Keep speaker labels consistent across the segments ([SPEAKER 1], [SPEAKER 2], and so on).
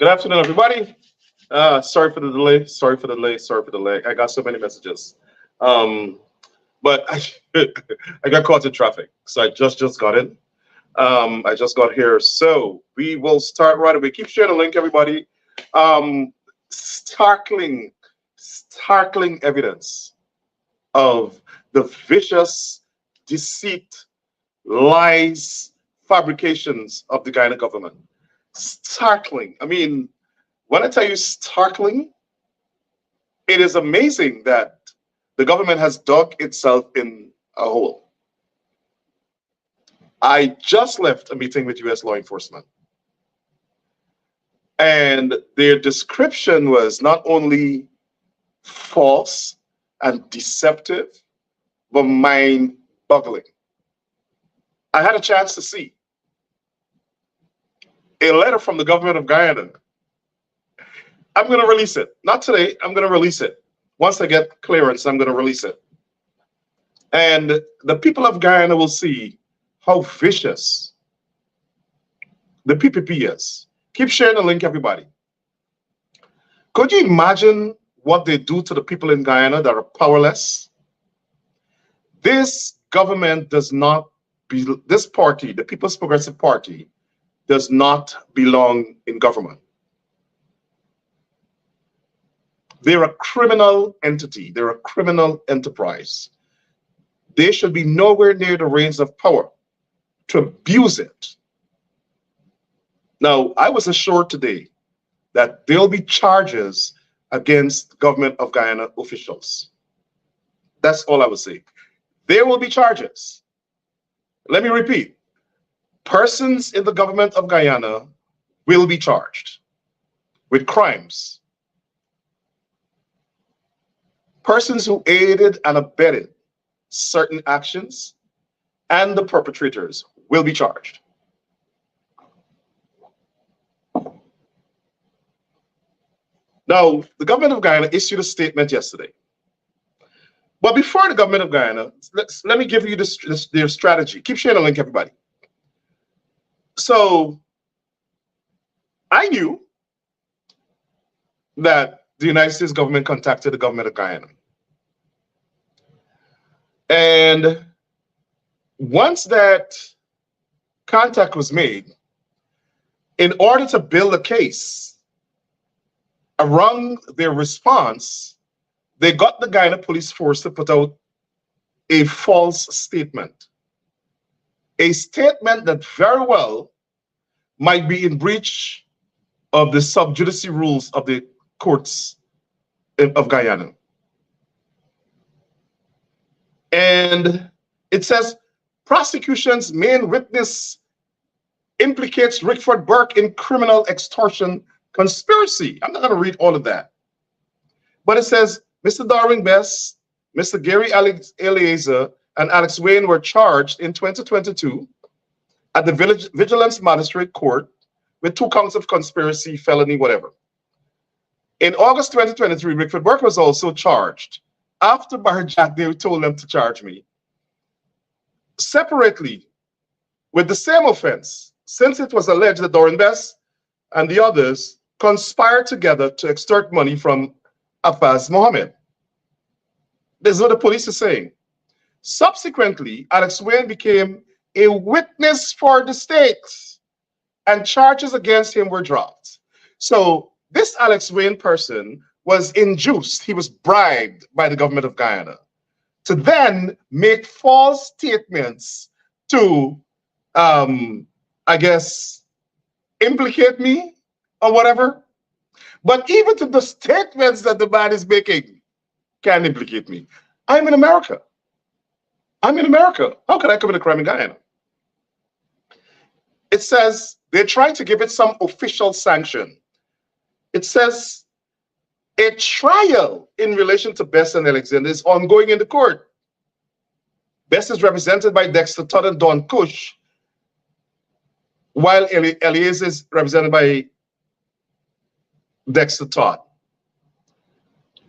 [SPEAKER 1] Good afternoon, everybody. Sorry for the delay. Sorry for the delay. Sorry for the delay. I got so many messages, um, but I got caught in traffic, so I just got in. I just got here, so we will start right away. Keep sharing the link, everybody. Um, startling, startling evidence of the vicious deceit, lies, fabrications of the Guyana government. Startling. I mean, when I tell you startling, it is amazing that the government has dug itself in a hole. I just left a meeting with US law enforcement, and their description was not only false and deceptive, but mind boggling. I had a chance to see a letter from the government of Guyana. I'm going to release it. Not today, I'm going to release it. Once I get clearance, I'm going to release it. And the people of Guyana will see how vicious the PPP is. Keep sharing the link, everybody. Could you imagine what they do to the people in Guyana that are powerless? This government does not, this party, the People's Progressive Party, does not belong in government. They're a criminal entity. They're a criminal enterprise. They should be nowhere near the reins of power to abuse it. Now, I was assured today that there'll be charges against government of Guyana officials. That's all I would say. There will be charges. Let me repeat. Persons in the government of Guyana will be charged with crimes. Persons who aided and abetted certain actions and the perpetrators will be charged. Now, the government of Guyana issued a statement yesterday. But before the government of Guyana, let me give you their strategy. Keep sharing the link, everybody. So I knew that the United States government contacted the government of Guyana. And once that contact was made, in order to build a case around their response, they got the Guyana police force to put out a false statement. A statement that very well might be in breach of the sub judice rules of the courts of Guyana. And it says, prosecution's main witness implicates Rickford Burke in criminal extortion conspiracy. I'm not going to read all of that. But it says, Mr. Darwin Best, Mr. Gary Eliezer, and Alex Wayne were charged in 2022 at the Vigilance Magistrate Court with 2 counts of conspiracy, felony, whatever. In August 2023, Rickford Burke was also charged. After Jack, they told them to charge me separately with the same offense, since it was alleged that Darwin Best and the others conspired together to extort money from Afaz Mohammed. This is what the police are saying. Subsequently, Alex Wayne became a witness for the state, and charges against him were dropped. So this Alex Wayne person was induced, he was bribed by the government of Guyana to then make false statements to, I guess, implicate me or whatever. But even to the statements that the man is making can implicate me. I'm in America. I'm in America. How could I commit a crime in Guyana? It says they're trying to give it some official sanction. It says a trial in relation to Best and Alexander is ongoing in the court. Best is represented by Dexter Todd and Don Cush, while Eliezer is represented by Dexter Todd.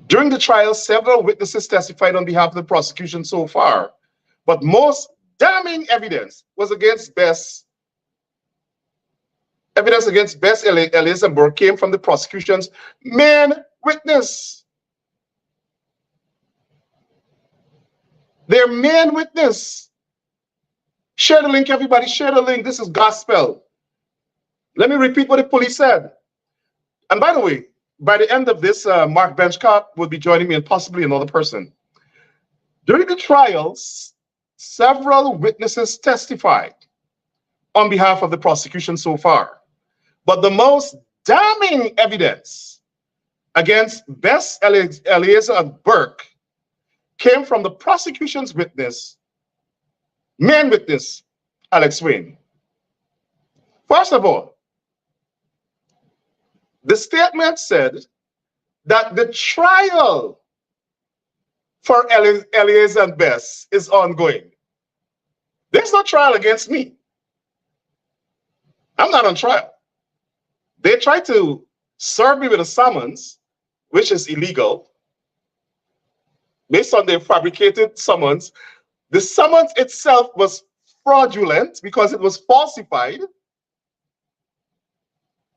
[SPEAKER 1] During the trial, several witnesses testified on behalf of the prosecution so far, but most damning evidence was against Best Evidence against Bess, Elias, and Burke came from the prosecution's main witness. Their main witness. Share the link, everybody. Share the link. This is gospel. Let me repeat what the police said. And by the way, by the end of this, Mark Benchcott will be joining me and possibly another person. During the trials, several witnesses testified on behalf of the prosecution so far. But the most damning evidence against Bess, Eliezer, and Burke came from the prosecution's witness, main witness, Alex Wayne. First of all, the statement said that the trial for Eliezer and Bess is ongoing. There's no trial against me. I'm not on trial. They tried to serve me with a summons, which is illegal, based on their fabricated summons. The summons itself was fraudulent because it was falsified.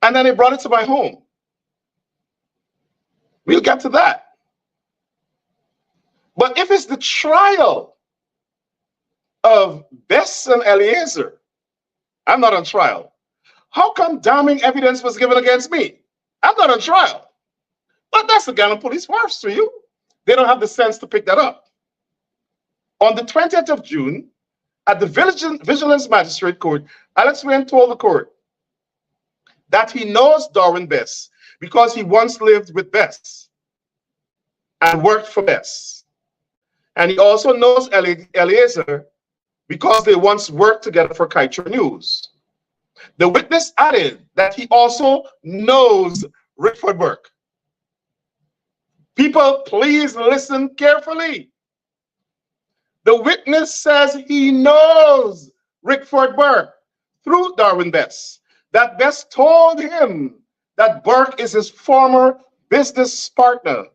[SPEAKER 1] And then they brought it to my home. We'll get to that. But if it's the trial of Bess and Eliezer, I'm not on trial. How come damning evidence was given against me? I'm not on trial. But that's the Ghana police force to you. They don't have the sense to pick that up. On the 20th of June, at the Vigilance Magistrate Court, Alex Wayne told the court that he knows Darwin Bess because he once lived with Bess and worked for Bess. And he also knows Eliezer because they once worked together for Kaitra News. The witness added that he also knows Rickford Burke. People, please listen carefully. The witness says he knows Rickford Burke through Darwin Bess. That Bess told him that Burke is his former business partner,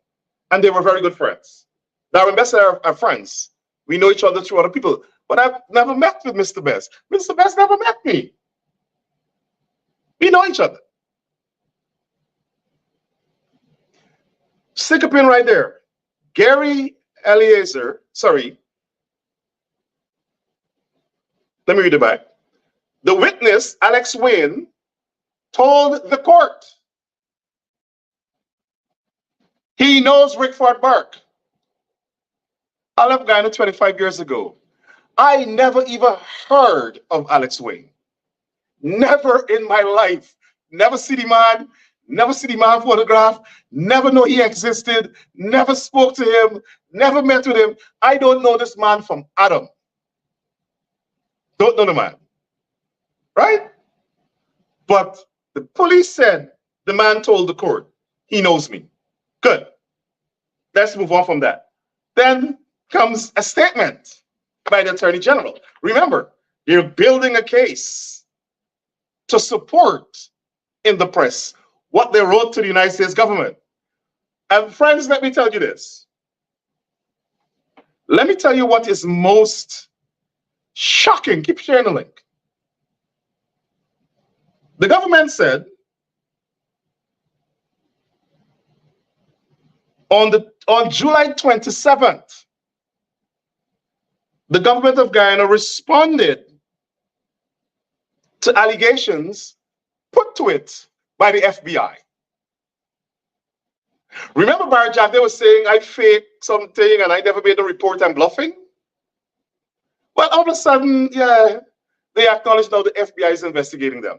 [SPEAKER 1] and they were very good friends. Darwin Bess are friends. We know each other through other people, but I've never met with Mr. Bess. Mr. Bess never met me. We know each other. Stick a pin right there. Gary Eliezer, sorry. Let me read it back. The witness, Alex Wayne, told the court he knows Rickford Burke. I left Ghana 25 years ago. I never even heard of Alex Wayne. Never in my life. Never see the man, never see the man photograph, never know he existed, never spoke to him, never met with him. I don't know this man from Adam. Don't know the man. Right? But the police said the man told the court he knows me. Good. Let's move on from that. Then comes a statement by the Attorney General. Remember, you're building a case to support in the press what they wrote to the United States government. And friends, let me tell you this. Let me tell you what is most shocking. Keep sharing the link. The government said on July 27th, the government of Guyana responded to allegations put to it by the FBI. Remember, Barjack, they were saying I faked something and I never made a report, I'm bluffing? Well, all of a sudden, yeah, they acknowledge now the FBI is investigating them.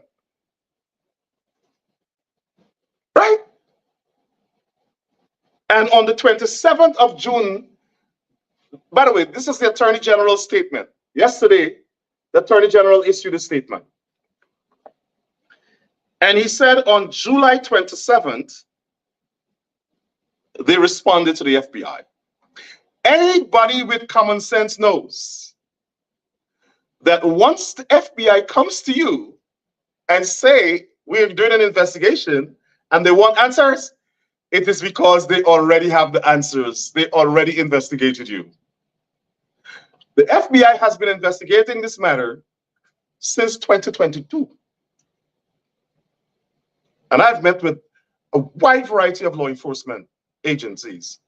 [SPEAKER 1] Right? And on the 27th of June, by the way, this is the Attorney General's statement. Yesterday, the Attorney General issued a statement. And he said on July 27th, they responded to the FBI. Anybody with common sense knows that once the FBI comes to you and say, we're doing an investigation and they want answers, it is because they already have the answers. They already investigated you. The FBI has been investigating this matter since 2022. And I've met with a wide variety of law enforcement agencies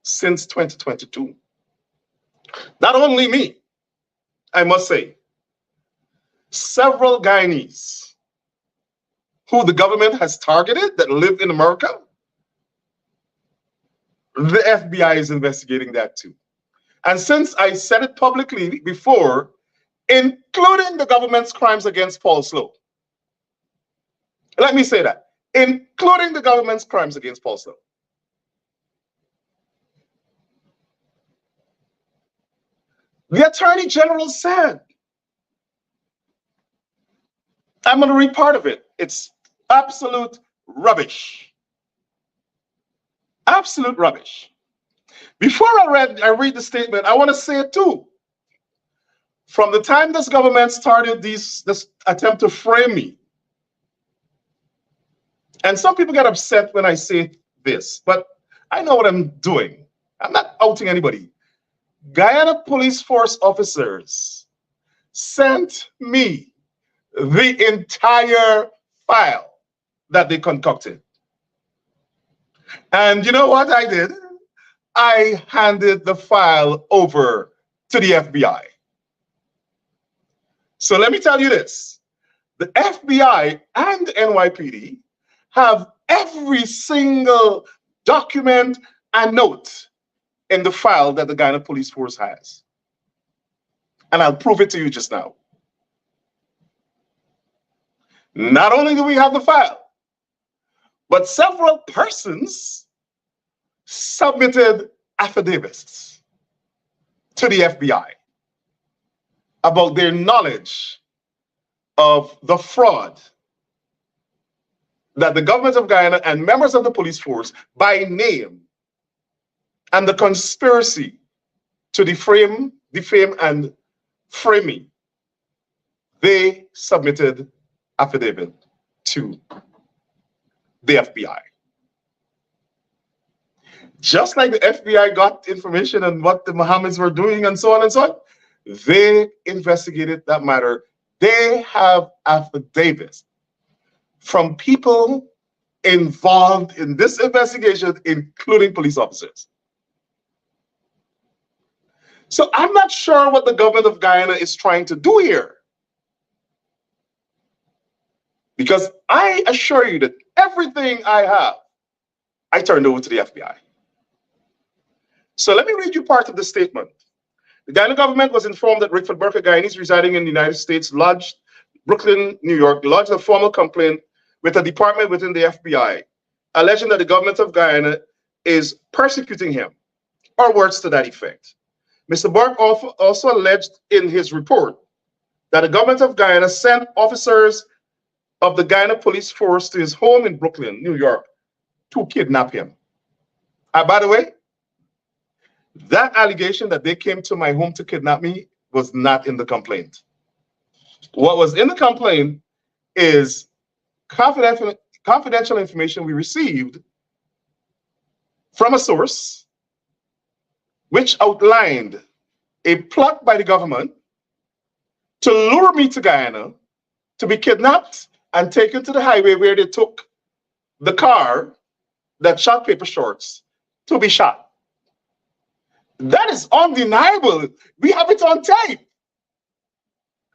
[SPEAKER 1] since 2022. Not only me, I must say, several Guyanese who the government has targeted that live in America, the FBI is investigating that too. And since I said it publicly before, including the government's crimes against Paul Slow, let me say that, including the government's crimes against Paul Slow. The Attorney General said, I'm going to read part of it. It's absolute rubbish. Absolute rubbish. Before I read the statement, I want to say it too. From the time this government started this attempt to frame me, and some people get upset when I say this, but I know what I'm doing. I'm not outing anybody. Guyana Police Force officers sent me the entire file that they concocted. And you know what I did? I handed the file over to the FBI. So let me tell you this. The FBI and the NYPD have every single document and note in the file that the Guyana Police Force has. And I'll prove it to you just now. Not only do we have the file, but several persons submitted affidavits to the FBI about their knowledge of the fraud that the government of Guyana and members of the police force by name and the conspiracy to defame, and frame me, they submitted affidavit to the FBI. Just like the FBI got information on what the Mohammeds were doing and so on and so on, they investigated that matter. They have affidavits from people involved in this investigation, including police officers. So I'm not sure what the government of Guyana is trying to do here. Because I assure you that everything I have, I turned over to the FBI. So let me read you part of the statement. The Guyana government was informed that Rickford Burke, a Guyanese residing in the United States, Brooklyn, New York, lodged a formal complaint with a department within the FBI, alleging that the government of Guyana is persecuting him, or words to that effect. Mr. Burke also alleged in his report that the government of Guyana sent officers of the Guyana Police Force to his home in Brooklyn, New York, to kidnap him. By the way, that allegation that they came to my home to kidnap me was not in the complaint. What was in the complaint is confidential information we received from a source which outlined a plot by the government to lure me to Guyana to be kidnapped and taken to the highway where they took the car that shot Paper Shorts to be shot. That is undeniable. We have it on tape.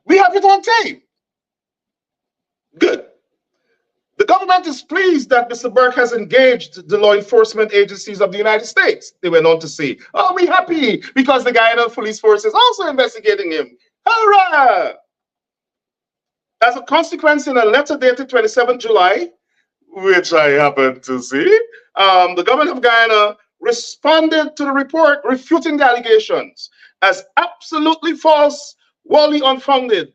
[SPEAKER 1] We have it on tape. Good. The government is pleased that Mr. Burke has engaged the law enforcement agencies of the United States. They went on to say, oh, we're happy because the Guyana Police Force is also investigating him. Hurrah! As a consequence, in a letter dated 27 July, which I happen to see, the government of Guyana responded to the report, refuting the allegations as absolutely false, wholly unfounded,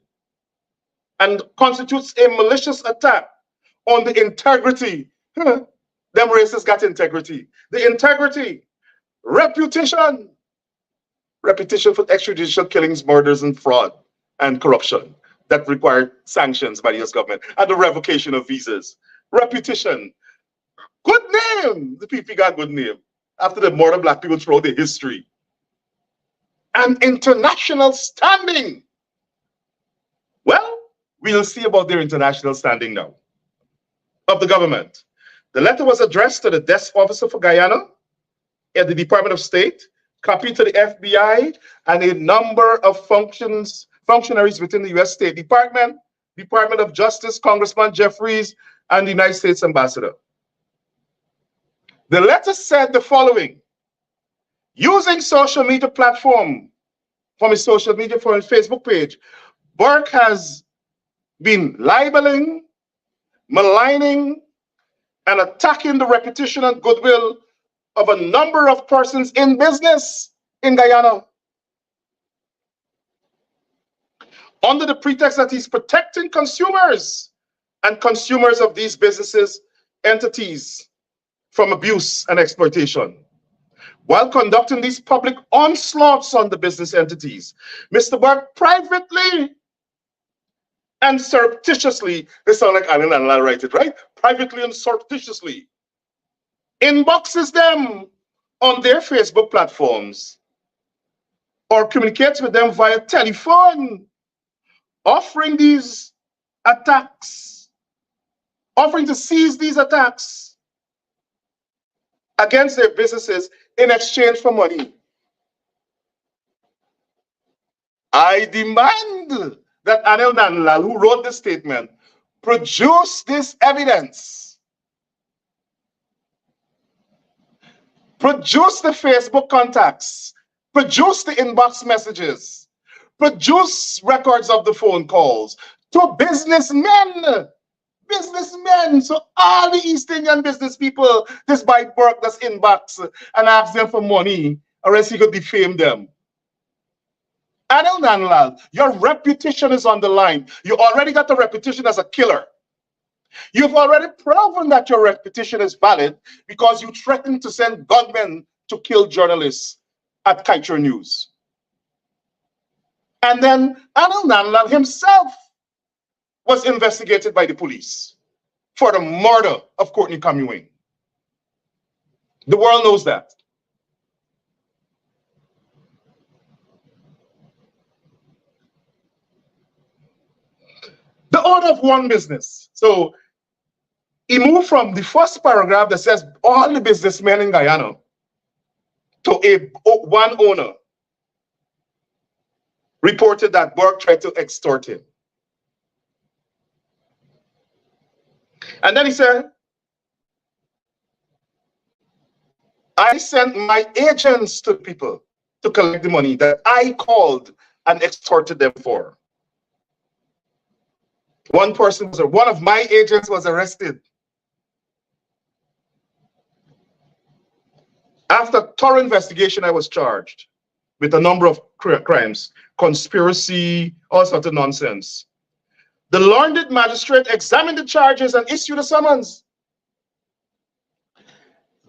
[SPEAKER 1] and constitutes a malicious attack on the integrity. Them racists got integrity. The integrity, reputation for extrajudicial killings, murders, and fraud and corruption that required sanctions by the US government, and the revocation of visas. Reputation. Good name. The PP got good name. After the murder of Black people throughout the history. And international standing. Well, we'll see about their international standing now. of the government. The letter was addressed to the desk officer for Guyana at the Department of State, copied to the FBI, and a number of functionaries within the U.S. State Department, Department of Justice, Congressman Jeffries, and the United States Ambassador. The letter said the following: using social media platform, from his social media, from his Facebook page, Burke has been libeling, maligning, and attacking the reputation and goodwill of a number of persons in business in Guyana, under the pretext that he's protecting consumers and consumers of these businesses, entities, from abuse and exploitation. While conducting these public onslaughts on the business entities, Mr. Burke privately and surreptitiously, they sound like Anil Nandlall write it, right? Privately and surreptitiously inboxes them on their Facebook platforms or communicates with them via telephone, offering these attacks, offering to seize these attacks against their businesses in exchange for money. I demand that Anil Nandlall, who wrote this statement, produce this evidence. Produce the Facebook contacts. Produce the inbox messages. Produce records of the phone calls to businessmen. Businessmen. So all the East Indian business people, despite Burke, that's inbox and ask them for money, or else he could defame them. Anil Nandlall, your reputation is on the line. You already got a reputation as a killer. You've already proven that your reputation is valid because you threatened to send gunmen to kill journalists at Kaiser News. And then Anil Nandlall himself was investigated by the police for the murder of Courtney Kamewing. The world knows that. The order of one business. So he moved from the first paragraph that says all the businessmen in Guyana to one owner reported that Burke tried to extort him. And then he said, I sent my agents to people to collect the money that I called and extorted them for. One of my agents was arrested. After thorough investigation, I was charged with a number of crimes, conspiracy, all sorts of nonsense. The learned magistrate examined the charges and issued a summons.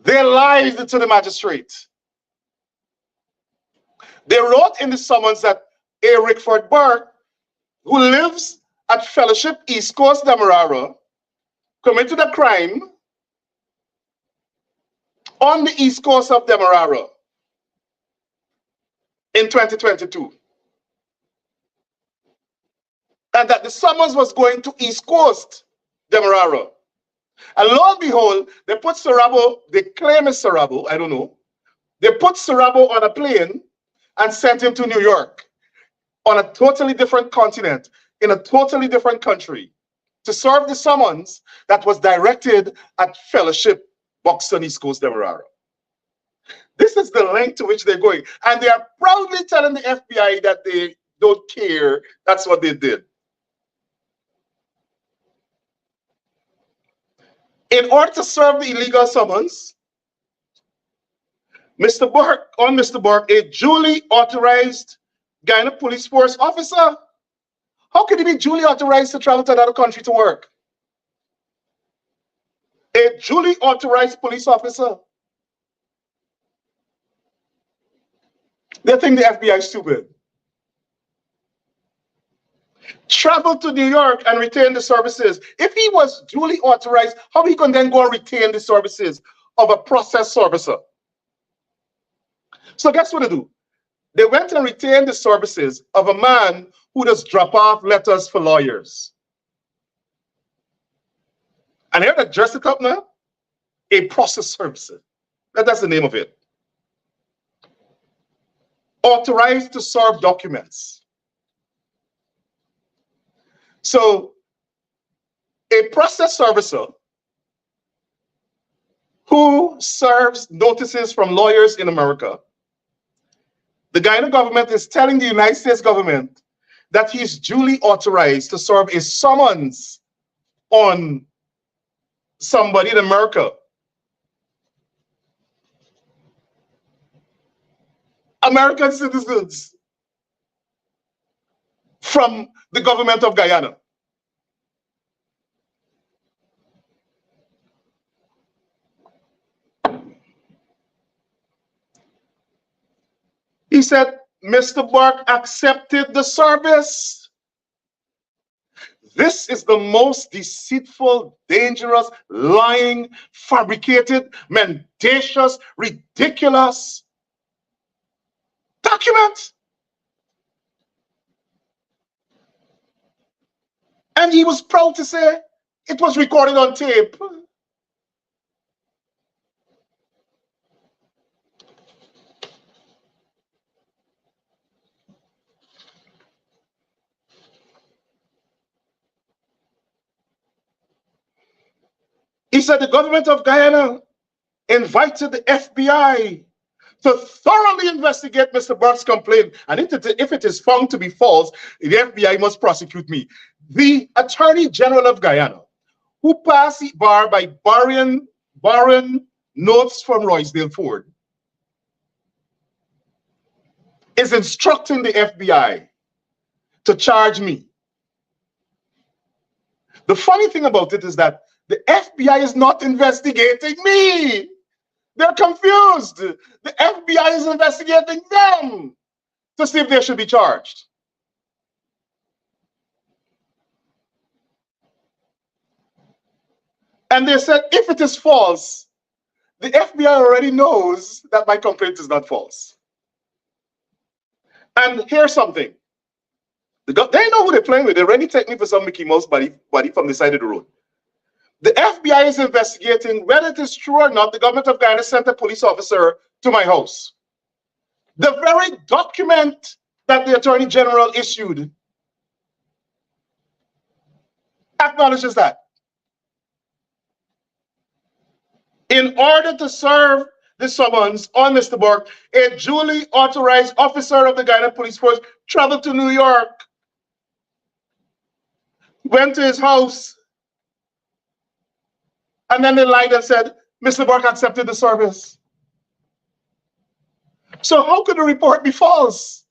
[SPEAKER 1] They lied to the magistrate. They wrote in the summons that A. Rickford Burke, who lives at Fellowship East Coast, Demerara, committed a crime on the east coast of Demerara in 2022. And that the summons was going to East Coast, Demerara. And lo and behold, they put Sarabo, they claim it's Sarabo, I don't know. They put Sarabo on a plane and sent him to New York on a totally different continent, in a totally different country, to serve the summons that was directed at Fellowship, Buxton, East Coast, Demerara. This is the length to which they're going. And they are proudly telling the FBI that they don't care. That's what they did. In order to serve the illegal summons, Mr. Burke, a duly authorized Guyana Police Force officer, how could he be duly authorized to travel to another country to work? A duly authorized police officer. They think the FBI is stupid. Travel to New York and retain the services. If he was duly authorized, how he can then go and retain the services of a process servicer? So guess what they do? They went and retained the services of a man who does drop off letters for lawyers. And here that dress it up now, a process servicer. That's the name of it. Authorized to serve documents. So a process servicer who serves notices from lawyers in America, the Guyana government is telling the United States government that he's duly authorized to serve a summons on somebody in America. American citizens from the government of Guyana. He said, Mr. Burke accepted the service. This is the most deceitful, dangerous, lying, fabricated, mendacious, ridiculous document. And he was proud to say it was recorded on tape. He said the government of Guyana invited the FBI to thoroughly investigate Mr. Burke's complaint. And if it is found to be false, the FBI must prosecute me. The Attorney General of Guyana, who passed the bar by borrowing notes from Roysdale Ford, is instructing the FBI to charge me. The funny thing about it is that the FBI is not investigating me. They're confused. The FBI is investigating them to see if they should be charged. And they said, if it is false, the FBI already knows that my complaint is not false. And here's something. They know who they're playing with. They already take me for some Mickey Mouse body from the side of the road. The FBI is investigating whether it is true or not the government of Guyana sent a police officer to my house. The very document that the Attorney General issued acknowledges that. In order to serve the summons on Mr. Burke, a duly authorized officer of the Guyana Police Force traveled to New York, went to his house, and then they lied and said, Mr. Burke accepted the service. So how could the report be false?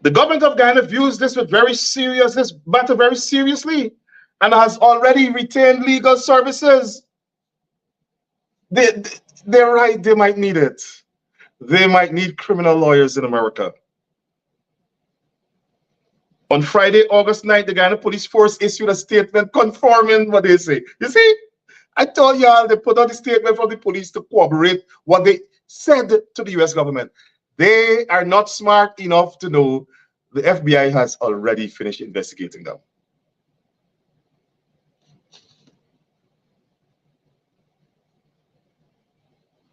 [SPEAKER 1] The government of Guyana views this matter very seriously, and has already retained legal services. They're right, they might need it. They might need criminal lawyers in America. On Friday, August 9th, the Guyana Police Force issued a statement confirming what they say. You see, I told y'all they put out a statement from the police to corroborate what they said to the US government. They are not smart enough to know the FBI has already finished investigating them.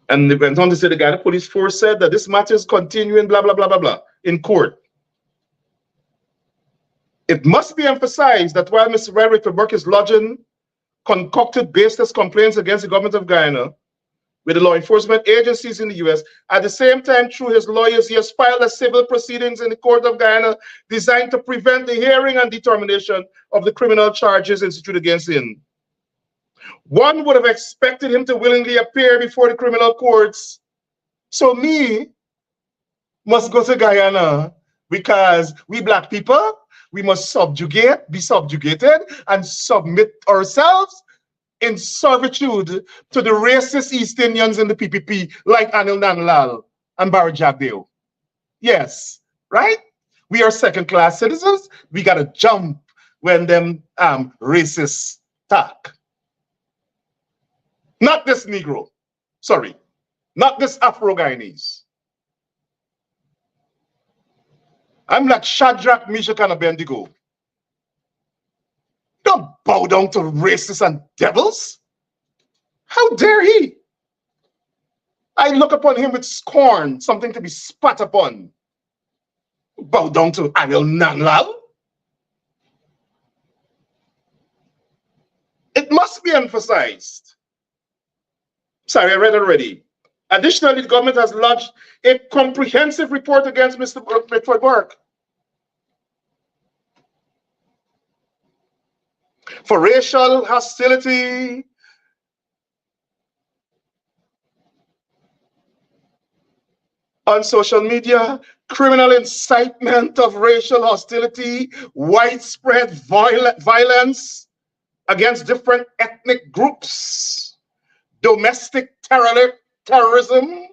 [SPEAKER 1] And they went on to say the Guyana Police Force said that this matter is continuing, blah, blah, blah, blah, blah, in court. It must be emphasized that while Mr. Burke is lodging concocted baseless complaints against the government of Guyana with the law enforcement agencies in the US, at the same time, through his lawyers, he has filed a civil proceedings in the court of Guyana designed to prevent the hearing and determination of the criminal charges instituted against him. One would have expected him to willingly appear before the criminal courts. So me must go to Guyana because we black people, we must be subjugated and submit ourselves in servitude to the racist East Indians in the PPP like Anil Nandlall and Barry Jagdeo. Yes, right? We are second-class citizens. We gotta jump when them racists talk. Not this Negro. Sorry. Not this Afro-Guyanese. I'm like Shadrach, Meshach, and Abednego. Don't bow down to racists and devils. How dare he? I look upon him with scorn, something to be spat upon. Bow down to Anil Nandlall. It must be emphasized. Sorry, I read already. Additionally, the government has lodged a comprehensive report against Mr. Burke for racial hostility, on social media, criminal incitement of racial hostility, widespread violence against different ethnic groups, domestic terrorism,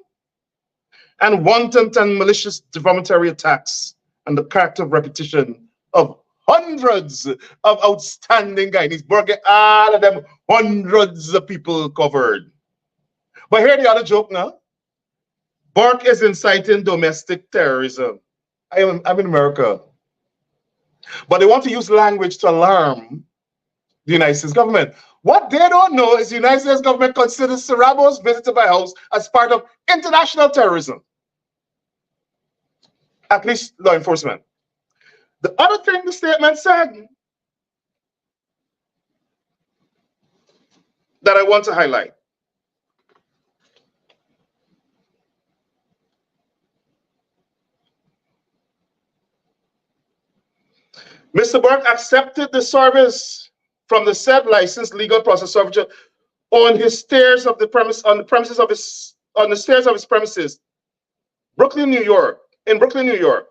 [SPEAKER 1] and wanton and malicious defamatory attacks, and the character of repetition of hundreds of outstanding Guyanese. Burke, all of them, hundreds of people covered. But here the other joke now. Burke is inciting domestic terrorism. I'm in America. But they want to use language to alarm the United States government. What they don't know is the United States government considers Sarabo's visit to my house as part of international terrorism. At least law enforcement. The other thing the statement said that I want to highlight. Mr. Burke accepted the service from the said licensed legal process officer on his stairs of the premise, on the stairs of his premises, Brooklyn, New York, in Brooklyn, New York.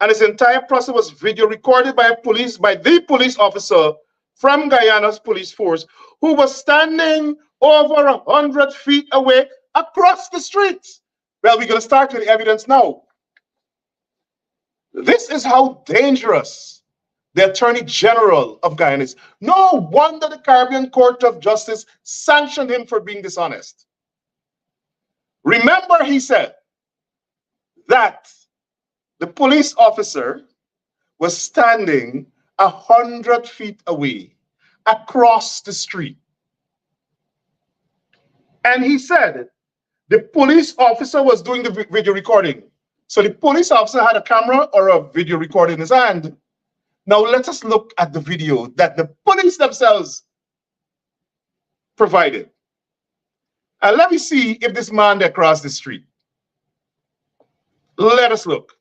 [SPEAKER 1] And his entire process was video recorded by the police officer from Guyana's police force, who was standing over 100 feet away across the street. Well, we're going to start with the evidence now. This is how dangerous the Attorney General of Guyana is. No wonder the Caribbean Court of Justice sanctioned him for being dishonest. Remember, he said that the police officer was standing 100 feet away across the street. And he said the police officer was doing the video recording. So the police officer had a camera or a video recorder in his hand. Now let us look at the video that the police themselves provided. And let me see if this man that crossed the street. Let us look.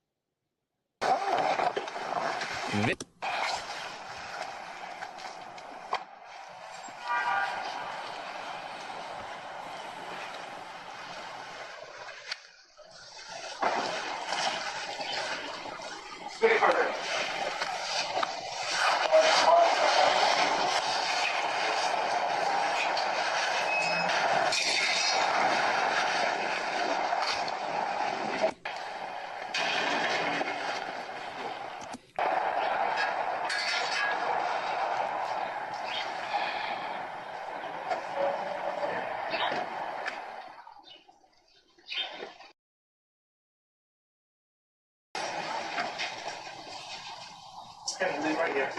[SPEAKER 1] Right here.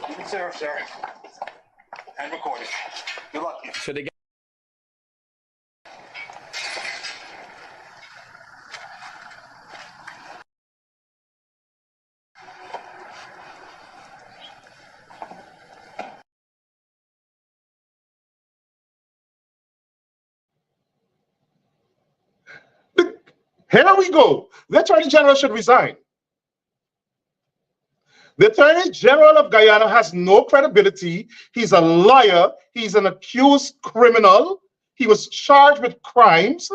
[SPEAKER 1] You can serve, sir. And record it. Good luck. So they got here we go. The Attorney General should resign. The Attorney General of Guyana has no credibility. He's a liar. He's an accused criminal. He was charged with crimes.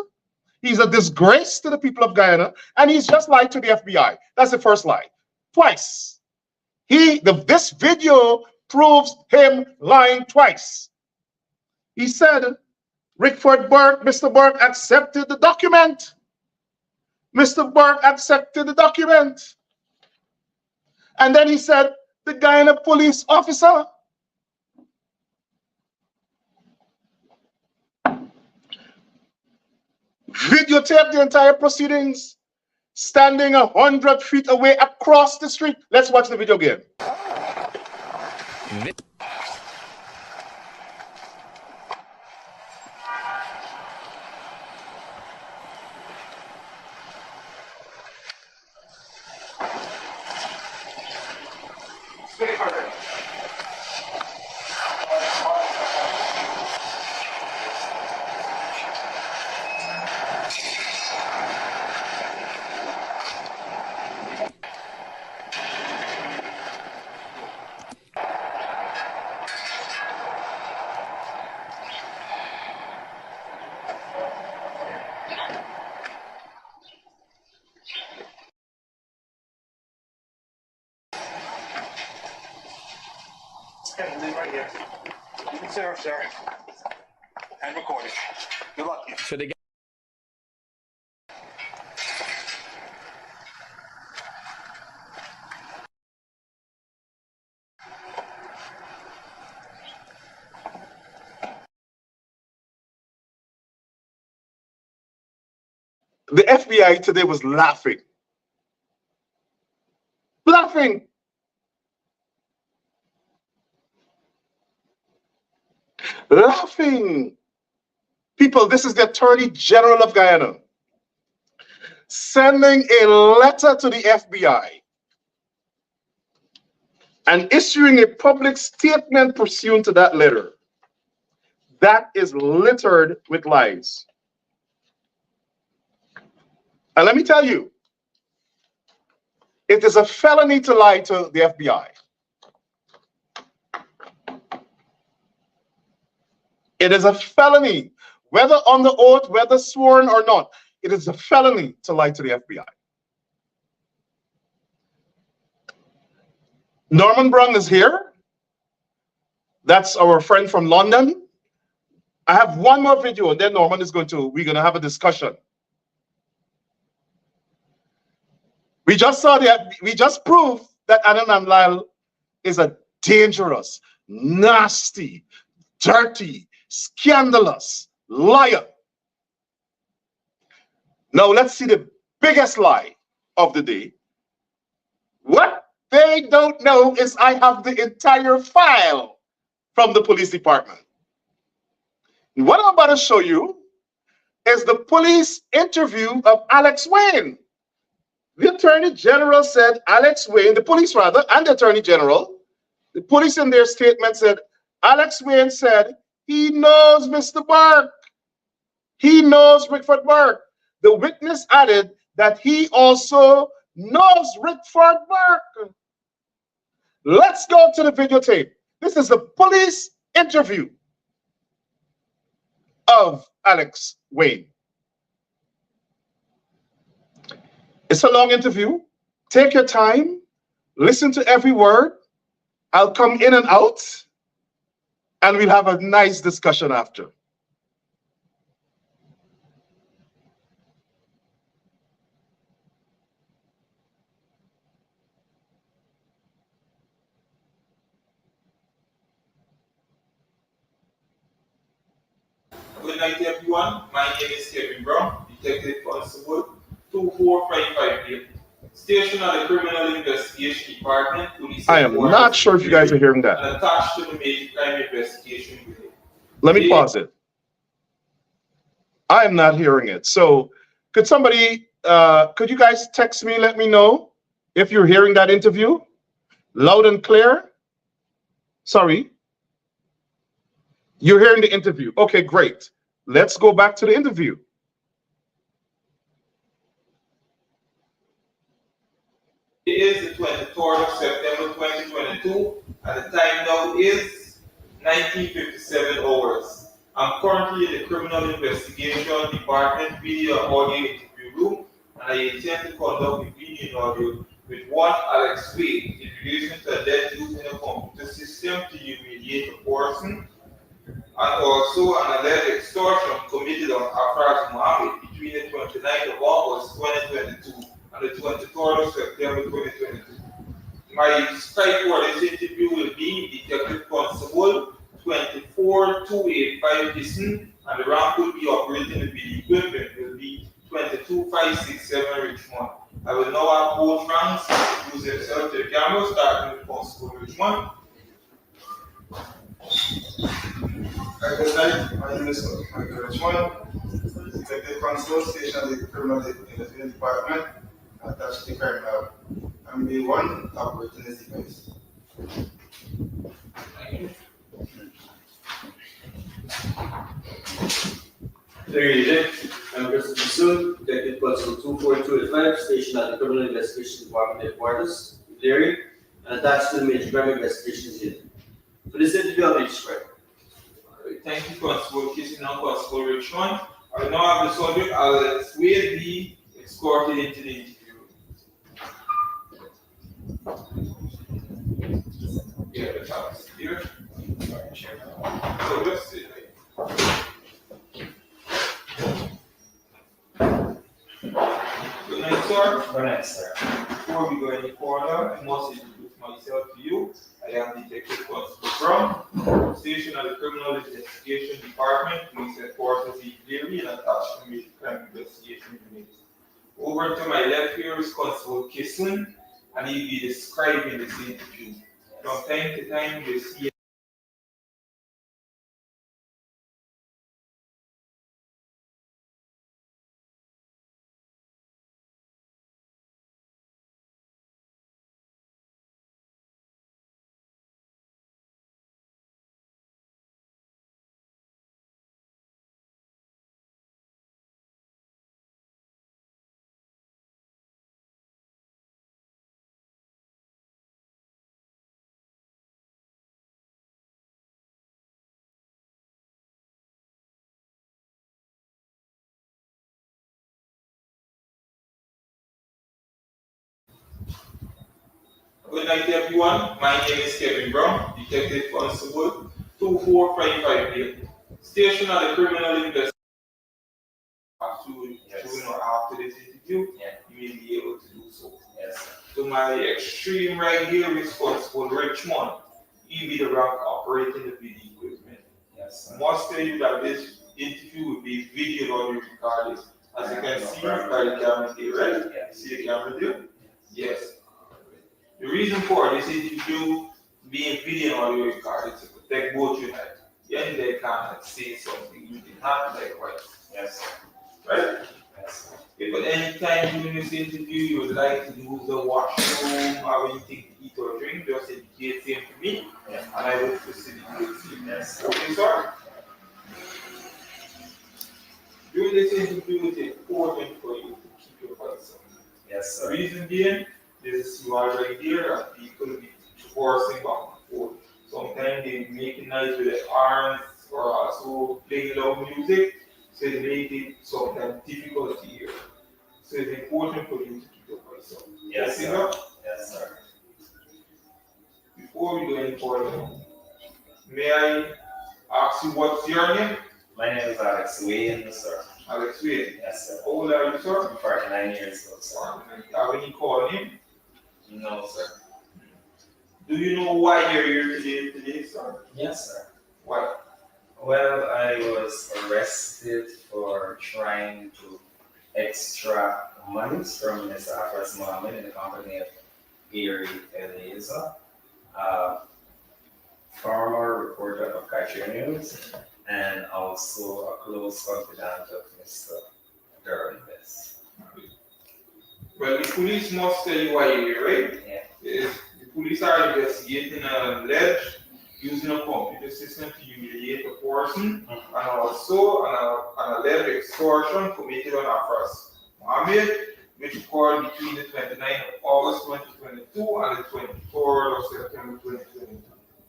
[SPEAKER 1] He's a disgrace to the people of Guyana, and he's just lied to the FBI. That's the first lie. Twice. This video proves him lying twice. He said, Mr. Burke accepted the document. Mr. Burke accepted the document. And then he said, the Guyana police officer videotape the entire proceedings, standing 100 feet away across the street. Let's watch the video again.
[SPEAKER 2] Right here. You can serve, sir. And record it. Good luck.
[SPEAKER 3] So they
[SPEAKER 1] The FBI today was laughing. Laughing. Laughing. People, this is the Attorney General of Guyana sending a letter to the FBI and issuing a public statement pursuant to that letter that is littered with lies. And let me tell you, it is a felony to lie to the FBI. It is a felony, whether on the oath, whether sworn or not. It is a felony to lie to the FBI. Norman Brung is here. That's our friend from London. I have one more video, and then Norman is we're going to have a discussion. We just proved that Anil Nandlall is a dangerous, nasty, dirty, scandalous liar. Now let's see the biggest lie of the day. What they don't know is I have the entire file from the police department. And what I'm about to show you is the police interview of Alex Wayne. The Attorney General said Alex Wayne, the police rather, and the Attorney General, the police in their statement said, Alex Wayne said he knows Mr. Burke. He knows Rickford Burke. The witness added that he also knows Rickford Burke. Let's go to the videotape. This is the police interview of Alex Wayne. It's a long interview. Take your time. Listen to every word. I'll come in and out, and we'll have a nice discussion after.
[SPEAKER 4] Good night, everyone. My name is Kevin Brown, Detective Constable 2455. Stationed at the Criminal Investigation Department, Police.
[SPEAKER 1] I am not sure if you guys are hearing that.
[SPEAKER 4] And attached to the Major Crime Investigation Unit.
[SPEAKER 1] Let me pause it. I am not hearing it. So could somebody, could you guys text me, let me know if you're hearing that interview? Loud and clear? Sorry. You're hearing the interview. Okay, great. Let's go back to the interview.
[SPEAKER 4] It is the 23rd of September 2022, and the time now is 19:57 hours. I'm currently in the Criminal Investigation Department video audio interview room, and I intend to conduct a video audio with one Alex Wade in relation to a death using a computer system to humiliate a person, and also an alleged extortion committed on Afraz Mohammed between the 29th of August 2022 and the 23rd of September 2022. My Skype for this interview will be Detective Constable 24285 Listen, and the rank will be operating the video equipment will be 567 Richmond. I will now have both ranks introduce themselves to the camera, starting with Constable Richmond.
[SPEAKER 3] Good night. My name is Michael Richmond, Detective Constable Station at the Criminal Investigation Department, attached to the crime lab. I'm the one operating this device.
[SPEAKER 5] Very easy. I'm Christopher Soon, Detective Constable 24285, stationed at the Criminal Investigation Department headquarters, Larry, and attached to the Major Crime Investigations Unit. For this interview, I'll be described.
[SPEAKER 4] Alright, thank you, Constable Kissing and Constable Richmond. I now have the subject, Alex Wade be escorted into the interview room. Yeah, the top is here. So let's see. Good night, sir.
[SPEAKER 5] Good night, sir.
[SPEAKER 4] Before we go any further, I must introduce myself to you. I am Detective Constable Brown, stationed at the Criminal Investigation Department, police headquarters in Leary, and attached to the Crime Investigation Unit. Over to my left here is Constable Kislin, and he'll be describing this interview. From time to time, you see Good night, everyone. My name is Kevin Brown, Detective Constable 2455, stationed at the Criminal Investigation. After this interview, you may be able to do so.
[SPEAKER 5] Yes, sir.
[SPEAKER 4] To my extreme right here is Constable Richmond. He be the rank operating the video equipment.
[SPEAKER 5] Yes, sir.
[SPEAKER 4] I must tell you that this interview will be video audio recorded. As you can see by the camera there, right?
[SPEAKER 5] Yeah.
[SPEAKER 4] See the camera there? Yes. The reason for this interview being video audio recorded is to protect both you and then they can't say something you did not likewise.
[SPEAKER 5] Yes, sir.
[SPEAKER 4] Right?
[SPEAKER 5] Yes, sir.
[SPEAKER 4] If at any time during this interview you would like to use the washroom or anything to eat or drink, just indicate same to me,
[SPEAKER 5] Yeah.
[SPEAKER 4] and I will facilitate you.
[SPEAKER 5] Yes, sir.
[SPEAKER 4] Okay, sir? During this interview, it's important for you to keep your voice up.
[SPEAKER 5] Yes,
[SPEAKER 4] The
[SPEAKER 5] sir.
[SPEAKER 4] reason being, this is you are right here, and people will be forcing back and forth. Sometimes they make noise with their arms or also playing loud music, so it makes it sometimes difficult to hear. So it's important for you to keep your voice up.
[SPEAKER 5] Yes,
[SPEAKER 4] Okay,
[SPEAKER 5] sir. Yes, sir.
[SPEAKER 4] Before we go any further, may I ask you what's your name?
[SPEAKER 5] My name is Alex Wade, sir.
[SPEAKER 4] Alex Wade.
[SPEAKER 5] Yes, sir.
[SPEAKER 4] How old are you, sir?
[SPEAKER 5] I'm 49 years old, sir.
[SPEAKER 4] Have any call name?
[SPEAKER 5] No, sir.
[SPEAKER 4] Do you know why you're here today, sir?
[SPEAKER 5] Yes, sir.
[SPEAKER 4] Why?
[SPEAKER 5] Well, I was arrested for trying to extract monies from Mr. Afras Mohammed in the company of Gary Eliezer, former reporter of Kashmir News, and also a close confidant of Mr. Durham-Best.
[SPEAKER 4] Well, the police must tell you why you're here, right?
[SPEAKER 5] Yeah.
[SPEAKER 4] The police are investigating an alleged using a computer system to humiliate a person, and also an alleged extortion committed on Afras Mohammed, which occurred between the 29th of August 2022 and the 23rd of September 2022.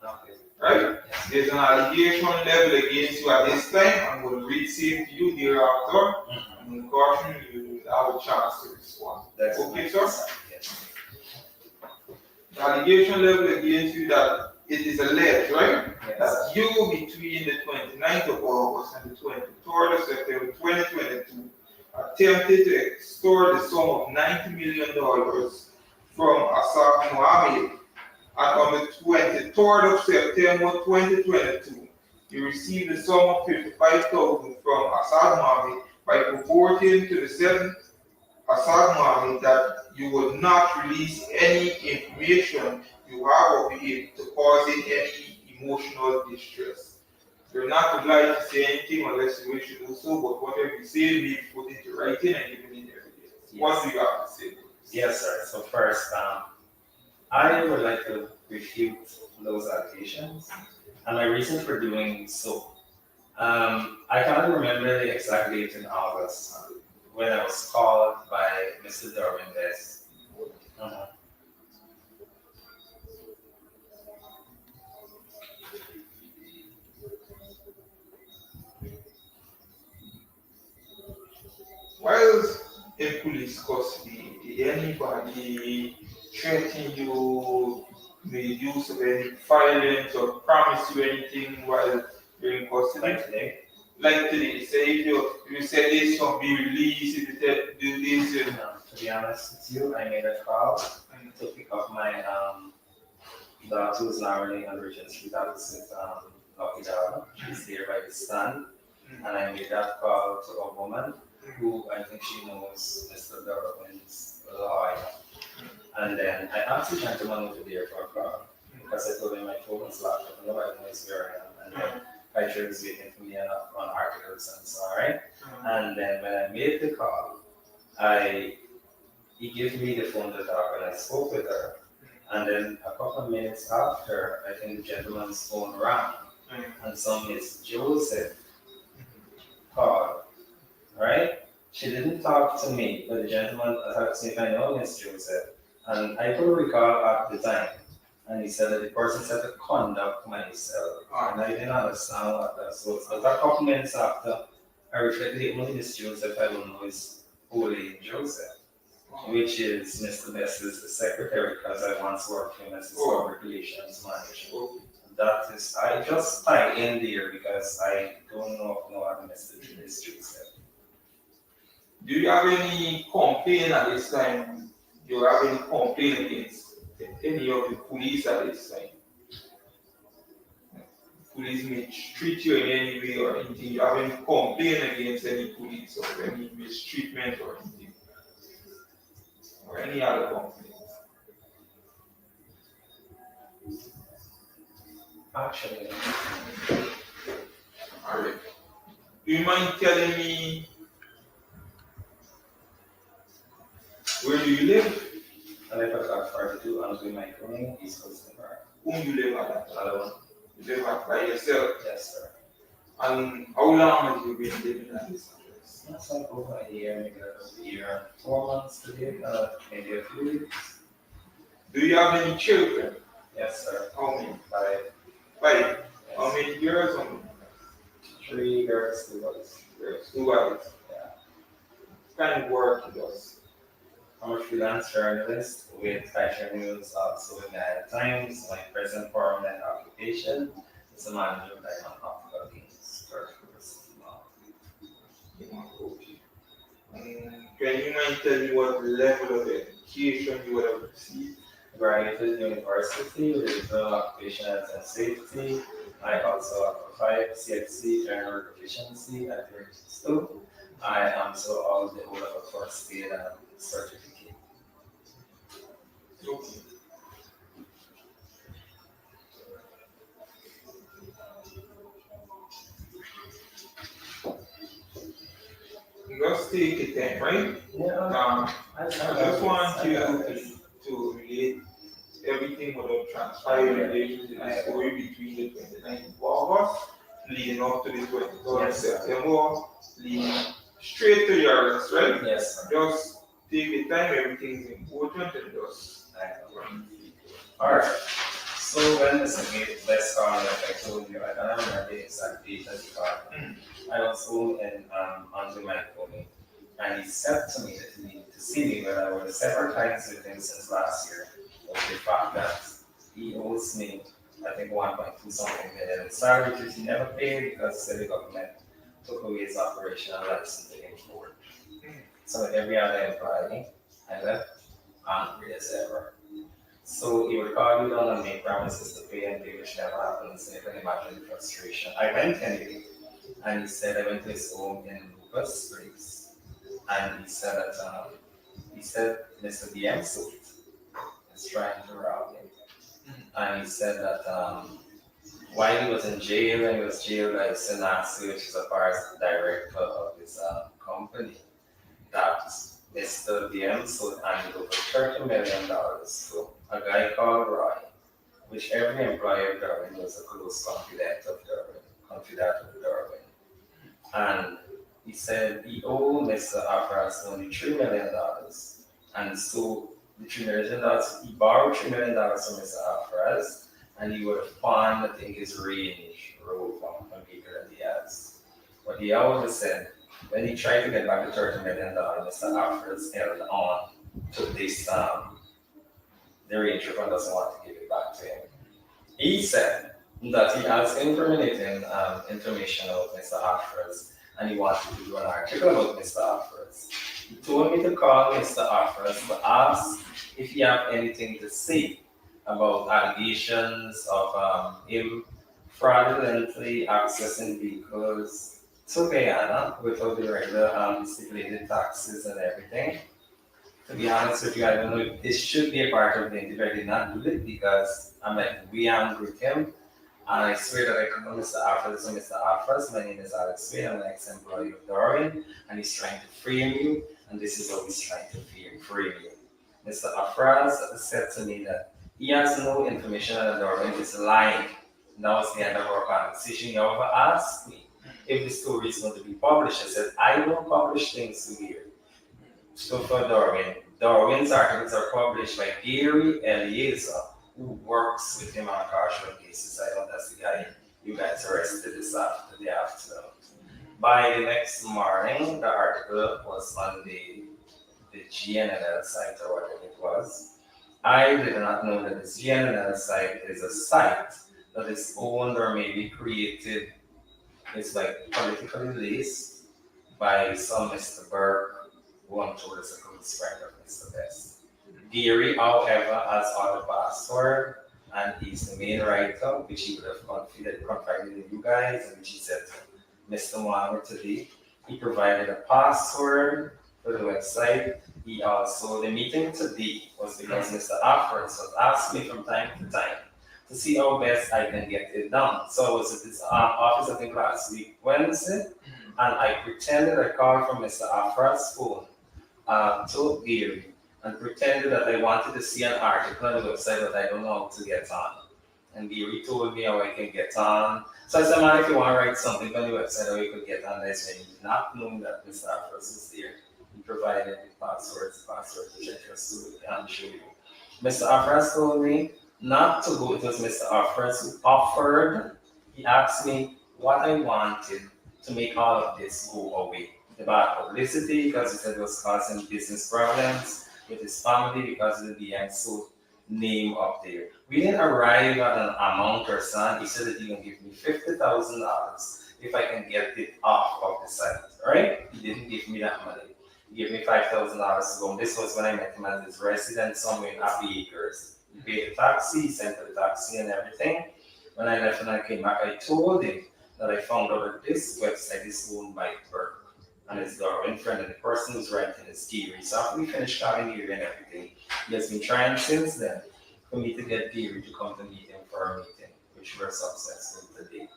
[SPEAKER 5] Okay.
[SPEAKER 4] Right? There's an allegation leveled against you at this time. I'm going to read same to you thereafter. I'm going to caution you will have a chance to respond.
[SPEAKER 5] That's
[SPEAKER 4] Okay,
[SPEAKER 5] nice,
[SPEAKER 4] sir?
[SPEAKER 5] Yes.
[SPEAKER 4] The allegation leveled against you that it is alleged, right?
[SPEAKER 5] Yes.
[SPEAKER 4] That you between the 29th of August and the 23rd of September 2022 attempted to extort the sum of $90 million from Asaf Mohammed. And on the 23rd of September 2022, you received the sum of $55,000 from Asad Mohammed by purporting to the Assad Mohammed that you will not release any information you have of him to causing any emotional distress. You're not obliged to say anything unless you wish to do so, but whatever you say, be put into writing and given in evidence.
[SPEAKER 6] Yes.
[SPEAKER 4] What do you have to say?
[SPEAKER 6] Yes, sir. So first, I would like to refute those allegations, and my reason for doing so. I can't remember the exact date in August when I was called by Mr. Darwin Best.
[SPEAKER 4] While in police custody, did anybody threaten you, made use of any violence, or promise you anything while you're in custody?
[SPEAKER 6] Like today?
[SPEAKER 4] Like today, say if you said this song be released, if you said do this, and
[SPEAKER 6] No, to be honest with you, I made a call to pick up my daughter who's now running on Regent Street opposite Lucky Dog. She's there by the stand, and I made that call to a woman who I think she knows Mr. Darwin's lawyer. And then I asked the gentleman over there for a call because I told him my phone was locked up and nobody knows where I am. And then I was waiting for me on articles and so, alright? And then when I made the call, he gave me the phone to talk and I spoke with her. And then a couple of minutes after, I think the gentleman's phone rang. And some Miss Joseph called, right? She didn't talk to me, but the gentleman asked me if I know Miss Joseph. And I couldn't recall at the time. And he said that the person said to conduct myself. And I didn't understand what that was. But a couple minutes after, I reflected the only Miss Joseph I don't know is Holy Joseph, which is Mr. Best's secretary, because I once worked for him as his public relations manager. That is, I just tie in there because I don't know if no other Mr. Joseph.
[SPEAKER 4] do you have any complaint at this time? Do you have any complaint against any of the police at this time? Police may treat you in any way or anything. You have any complaint against any police or any mistreatment or anything? Or any other complaint?
[SPEAKER 6] Actually,
[SPEAKER 4] Alright. Do you mind telling me where do you live?
[SPEAKER 6] I live at Block 42 Andrew Microning, East Coast Park.
[SPEAKER 4] Whom you live at?
[SPEAKER 6] Another one?
[SPEAKER 4] You live at by yourself?
[SPEAKER 6] Yes, sir.
[SPEAKER 4] And how long have you been living at this address?
[SPEAKER 6] That's like over a year, maybe like a year, 4 months today, maybe a few weeks.
[SPEAKER 4] Do you have any children?
[SPEAKER 6] Yes, sir.
[SPEAKER 4] How many?
[SPEAKER 6] 5.
[SPEAKER 4] 5.
[SPEAKER 6] Yes.
[SPEAKER 4] How many girls? How many?
[SPEAKER 6] 3 girls, 2 boys.
[SPEAKER 4] Girls. 2 boys.
[SPEAKER 6] Yeah.
[SPEAKER 4] What kind of work he does?
[SPEAKER 6] I'm a freelance journalist with Fashion News, also with the Times. My present permanent occupation is a manager of Diamond Optical Games.
[SPEAKER 4] Can you mind tell me what level of education you would have received?
[SPEAKER 6] Graduated university with diploma occupation health and safety. I also have a 5 CXC general proficiency at grade 2. I also hold the whole of a first aid certificate.
[SPEAKER 4] Okay. Just take your time, right?
[SPEAKER 6] Yeah.
[SPEAKER 4] I just want you to relate everything without transpiring relating to the story between the 29th of August, leading up to the 23rd of September, leading straight to your arrest, right?
[SPEAKER 6] Yes, sir.
[SPEAKER 4] Just take the time, everything is important, and just run.
[SPEAKER 6] Alright. So when this last call, like I told you, I don't remember the exact date that he called. I was home in under my phone, and he said to me that he needed to see me, but I was several times with him since last year. Of the fact that he owes me, I think 1.2 something million in salary, which he never paid because the government took away his operational license to import. So every other employee, I left angry as ever. So he would call you down and make promises to pay and pay, which never happens. And you can imagine the frustration. I went anyway, and he said I went to his home in Lucas Springs, and he said that he said Mr. DM suit is trying to rob him. And he said that while he was in jail, and he was jailed by Senasi, which is a part director of this company, that Mr. DM suit handed over $30 million to a guy called Roy, which every employee of Darwin was a close confidant of Darwin. And he said he owed Mr. Afras only $3 million. And so the $3 million, he borrowed $3 million from Mr. Afras, and he would have pawned, I think, his Range Rover from people that he has. But he always said, when he tried to get back the $30 million, Mr. Afras held on to this, the Range Rover doesn't want to give it back to him. He said that he has incriminating information about Mr. Afras, and he wanted to do an article about Mr. Afras. He told me to call Mr. Afras to ask if he have anything to say about allegations of him fraudulently accessing vehicles to Guyana without the regular stipulated taxes and everything. To be honest with you, I don't know if this should be a part of the interview. I did not do it because I'm like, we angry with him. And I swear that I call Mr. Afras. So Mr. Afras, my name is Alex Wade. I'm an ex-employee of Darwin, and he's trying to frame you, and this is how he's trying to frame you. Mr. Afras said to me that he has no information that Darwin is lying. And that was the end of our conversation. He over asked me if the story is going to be published. I said, I don't publish things here. So for Darwin's articles are published by Gary Eliezer, who works with him on casual cases. I know that's the guy you guys arrested this afternoon. By the next morning, the article was on the GNNL site or whatever it was. I did not know that this GNNL site is a site that is owned or maybe created, it's like politically laced by some Mr. Burke, who I'm told is a close friend of Mr. Best. Gary, however, has all the password, and he's the main writer, which he would have confided in you guys, and which he said to Mr. Mohammed today. He provided a password for the website. He also, the meeting today was because Mr. Afras was asking me from time to time to see how best I can get it done. So I was at this office, I think last week, Wednesday, and I pretended I called from Mr. Afras' phone to Gary, and pretended that I wanted to see an article on the website that I don't know how to get on. And Gary told me how I can get on. So I said, man, if you want to write something on the website how you could get on this, when you not knowing that Mr. Afras is there, he provided the passwords, which I just show you. Mr. Afras told me not to go. It was Mr. Afras who offered. He asked me what I wanted to make all of this go away. The bad publicity, because he said it was causing business problems with his family because of the DM suit name up there. We didn't arrive at an amount or something. He said that he can give me $50,000 if I can get it off of the site, right? He didn't give me that money. He gave me $5,000 to go. And this was when I met him at his residence somewhere in Happy Acres. He paid the taxi, he sent for the taxi and everything. When I left and I came back, I told him that I found out that this website is owned by Burke and his Darwin friend, and the person who's writing is Gary. So after we finished calling Gary and everything, he has been trying since then for me to get Gary to come to meet him for a meeting, which we're successful today.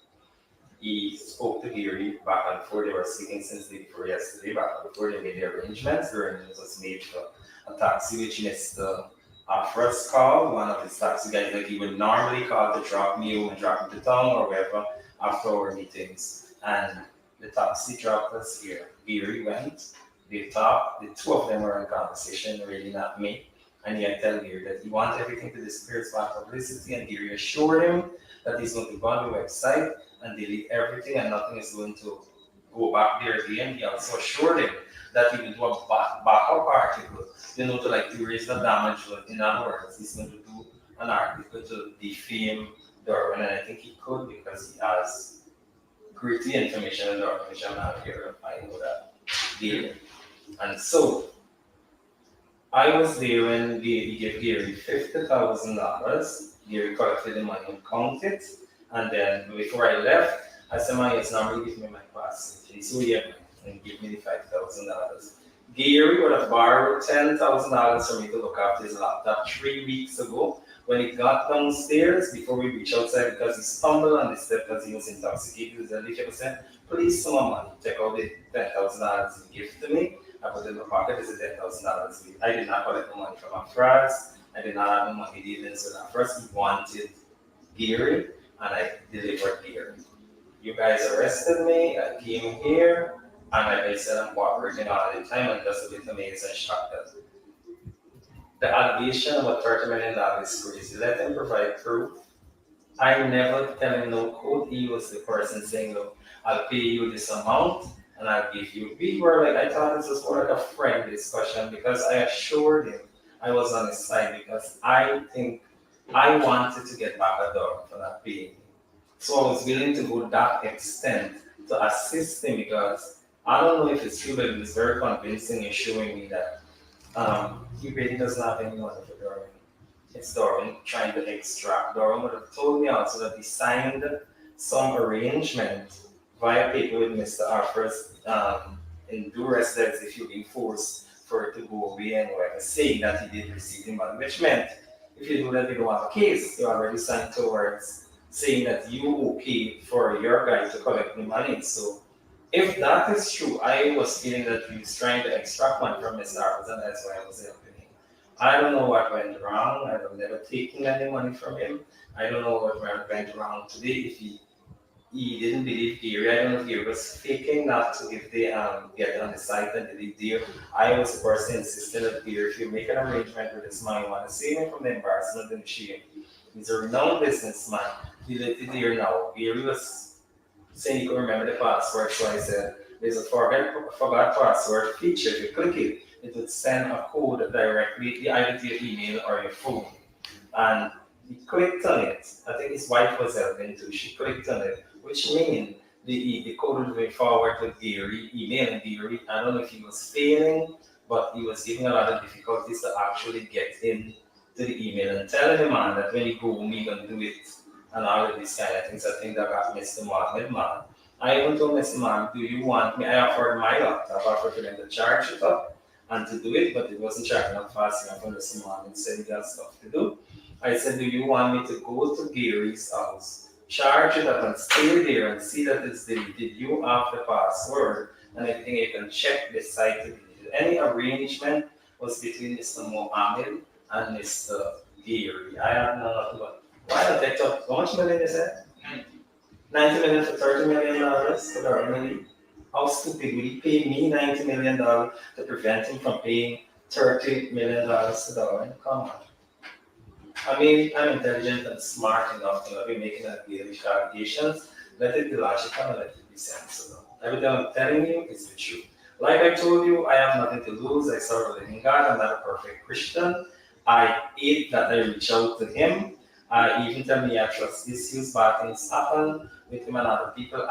[SPEAKER 6] He spoke to Gary back and forth. They were speaking since the day before yesterday, back and forth. They made the arrangements. The arrangements was made for a taxi, which Mr. Afras called, one of his taxi guys that he would normally call to drop me home and drop me to town or wherever after our meetings. And the taxi dropped us here. Gary went, they talked, the two of them were in conversation, really not me. And he had told Gary that he wanted everything to disappear as bad publicity, and Gary assured him that he's going to go on the website and delete everything and nothing is going to go back there again. He also assured him that he would do a backup article, to like erase the damage. In other words, he's going to do an article to defame Darwin, and I think he could because he has gritty information on Darwin, which I'm not here. I know that. There. And so I was there when he gave Gary $50,000. Gary collected the money and counted it. And then before I left, I said, man, it's not really give me my passage. He said, yeah, and give me the $5,000. Gary would have borrowed $10,000 for me to look after his laptop 3 weeks ago. When he got downstairs, before we reached outside, because he stumbled on the step because he was intoxicated, the leader said, please, some money. Take out the $10,000 he gave to me. I put it in my pocket. This is $10,000. I did not collect the money from Afras. I did not have the money dealings with Afras. He wanted Gary, and I delivered Gary. You guys arrested me. I came here, and like I said, I'm cooperating all the time, and just a bit amazed and shocked that the allegation about $30 million is crazy. Let him provide proof. I never tell him no code. He was the person saying, look, I'll pay you this amount and I'll give you. We were like, I thought this was more like a friend discussion because I assured him I was on his side because I think I wanted to get back a dollar for that paying. So I was willing to go that extent to assist him because I don't know if it's true, but it was very convincing in showing me that he really doesn't have any money for Darwin. It's Darwin trying to extract. Darwin would have told me also that he signed some arrangement via paper with Mr. Arthur's in duress that if you're being forced for it to go away and whatever, saying that he did receive the money, which meant if you do that, you don't have a case. You already signed towards saying that you okay for your guy to collect the money. So if that is true, I was feeling that he was trying to extract money from Mr. Arthur, and that's why I was helping him. I don't know what went wrong. I've never taken any money from him. I don't know what went wrong today. If he didn't believe Gary, I don't know if he was faking not to give the get on the site and the deal. I was the person insisting that Gary, if you make an arrangement with this man, you want to save him from the embarrassment and shame. He's a renowned businessman. He let the deal now. Gary was saying he could remember the password, so I said, there's a forgot password feature. If you click it, it would send a code directly either to your email or your phone. And he clicked on it. I think his wife was helping too. She clicked on it, which means the code would be forward to Gary, email Gary. I don't know if he was failing, but he was giving a lot of difficulties to actually get in to the email and telling the man that when you go home, you're going to do it and all of these kind of things. I think that got Mr. Mohammed man. I even told Mr. Man, do you want me? I offered my laptop, I offered for them to charge it up and to do it, but it wasn't charging up fast enough. And Mr. Mohammed said he got stuff to do. I said, do you want me to go to Gary's house, charge it up and stay there and see that it's deleted? You have the password, and I think you can check the site to delete it. Any arrangement was between Mr. Mohammed and Mr. Gary. I have none of that. Why don't they talk? How much money is that? 90 million for $30 million for Darwin. How stupid would he pay me $90 million to prevent him from paying $30 million to Darwin? Come on. I mean, I'm intelligent and smart enough to not be making daily calculations. Let it be logical and let it be sensible. Everything I'm telling you is the truth. Like I told you, I have nothing to lose. I serve a living God. I'm not a perfect Christian. I hate that I reach out to him. Even tell me I trust issues, bad things happen with him and other people.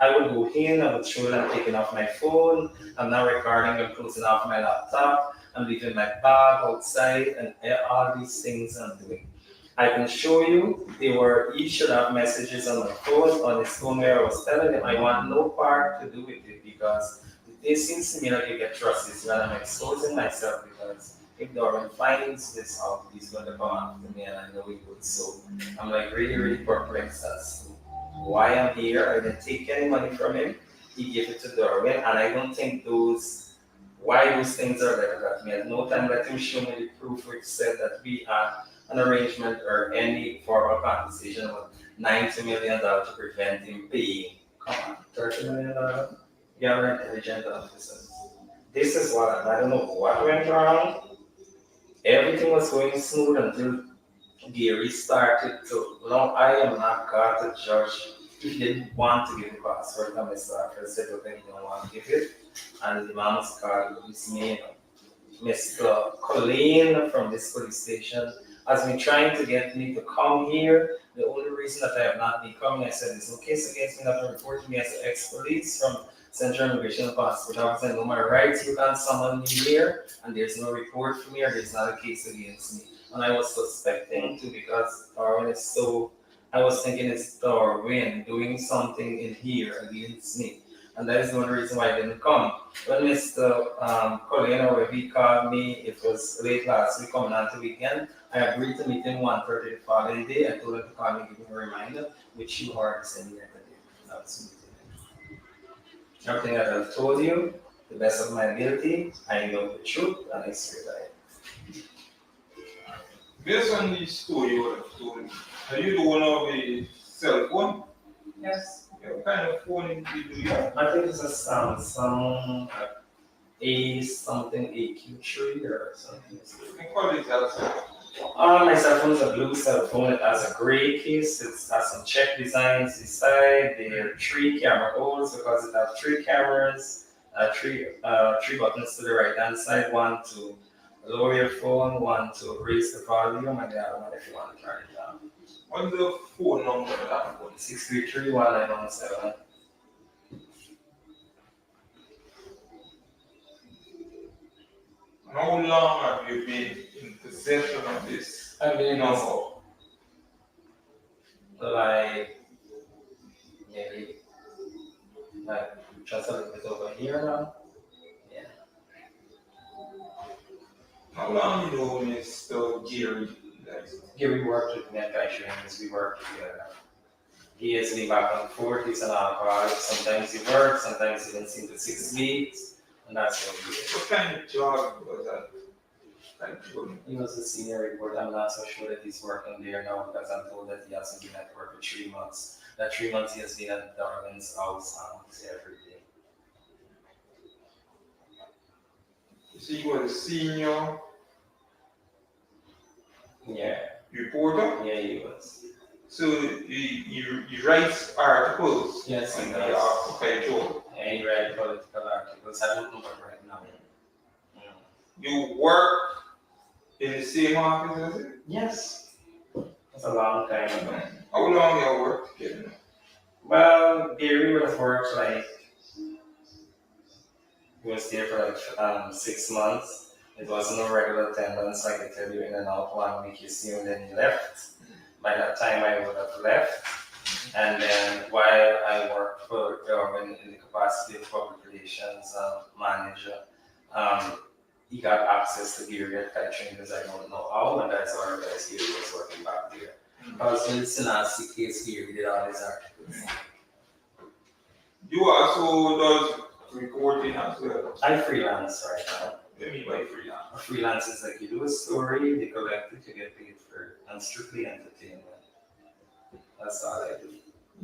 [SPEAKER 6] I would go in, I would show it, I'm taking off my phone, I'm not recording, I'm closing off my laptop, I'm leaving my bag outside, and all these things I'm doing. I can show you, he should have messages on his phone where I was telling him I want no part to do with it because it seems to me like you get trust issues and I'm exposing myself because if Darwin finds this out, he's going to come after me and I know he would. So I'm like really perplexed as to why I'm here. I didn't take any money from him. He gave it to Darwin, and I don't think why those things are like that. Me at no time let him show me the proof which said that we had an arrangement or any formal compensation of $90 million to prevent him paying. Come on, $30 million? You're an intelligent officer. This is what I don't know what went wrong. Everything was going smooth until Gary started to. No, I am not God to judge. He didn't want to give the password, and Mr. Arthur said, okay, he don't want to give it. And the man was called his name, Mr. Colleen from this police station, has been trying to get me to come here. The only reason that I have not been coming, I said, there's no case against me, not to report me as an ex-police from Central Immigration Passport Office. I know my rights. You can summon me here, and there's no report for me, or there's not a case against me. And I was suspecting too because Darwin is so. I was thinking it's Darwin doing something in here against me. and that is one reason why I didn't come. When Mr. Colleen or he called me, it was late last week coming on to weekend. I agreed to meet him 1:30 the following day. I told him to call me, give me a reminder, which you already sent me yesterday. That's everything that I've told you, the best of my ability, I know the truth and I swear by it.
[SPEAKER 4] Based on the story you have told me, are you the owner of a cell phone?
[SPEAKER 6] Yes.
[SPEAKER 4] Yeah, what kind of phone do you have?
[SPEAKER 6] I think it's a Samsung A something AQ3 or something.
[SPEAKER 4] I call it that.
[SPEAKER 6] My cell phone is a blue cell phone. It has a gray case. It has some check designs inside. There are 3 camera holes because it has 3 cameras, three buttons to the right hand side, one to lower your phone, one to raise the volume, and the other one if you want to turn it down.
[SPEAKER 4] What's the phone number of that phone?
[SPEAKER 6] 633-1917.
[SPEAKER 4] How long have you been in possession of this
[SPEAKER 6] I've been
[SPEAKER 4] number?
[SPEAKER 6] like maybe like just a little bit over here now. Yeah.
[SPEAKER 4] How long you know Mr. Gary?
[SPEAKER 6] Here we worked with manufacturing as we work together. He is me back and forth, he's an alcoholic. Sometimes he works, sometimes he doesn't seem to 6 weeks, and that's what he is.
[SPEAKER 4] What kind of job was that?
[SPEAKER 6] He was a senior reporter. I'm not so sure that he's working there now because I'm told that he hasn't been at work for 3 months. That 3 months he has been at Darwin's house every day.
[SPEAKER 4] So you were a senior
[SPEAKER 6] Yeah,
[SPEAKER 4] reporter?
[SPEAKER 6] yeah, he was.
[SPEAKER 4] So you write articles?
[SPEAKER 6] Yes, he
[SPEAKER 4] on
[SPEAKER 6] does.
[SPEAKER 4] the Occupy Journal.
[SPEAKER 6] And he read political articles. I don't know what right now.
[SPEAKER 4] You work in the same office as it?
[SPEAKER 6] Yes. That's a long time ago.
[SPEAKER 4] How long you work together?
[SPEAKER 6] Well, Gary would have worked like, he was there for like 6 months. It wasn't a regular attendance, like I tell you, in and out 1 week you see him, then he left. By that time I would have left. And then while I worked for Darwin in the capacity of public relations manager, he got access to Gary at Kitchen because I don't know how, and that's why Gary was working back there. Because in the Sinasi case, Gary did all his articles.
[SPEAKER 4] You also does reporting as well.
[SPEAKER 6] I freelance right now.
[SPEAKER 4] What do you mean by freelance?
[SPEAKER 6] A freelance is like you do a story, they collect it, you get paid for it, and strictly entertainment. That's all I do.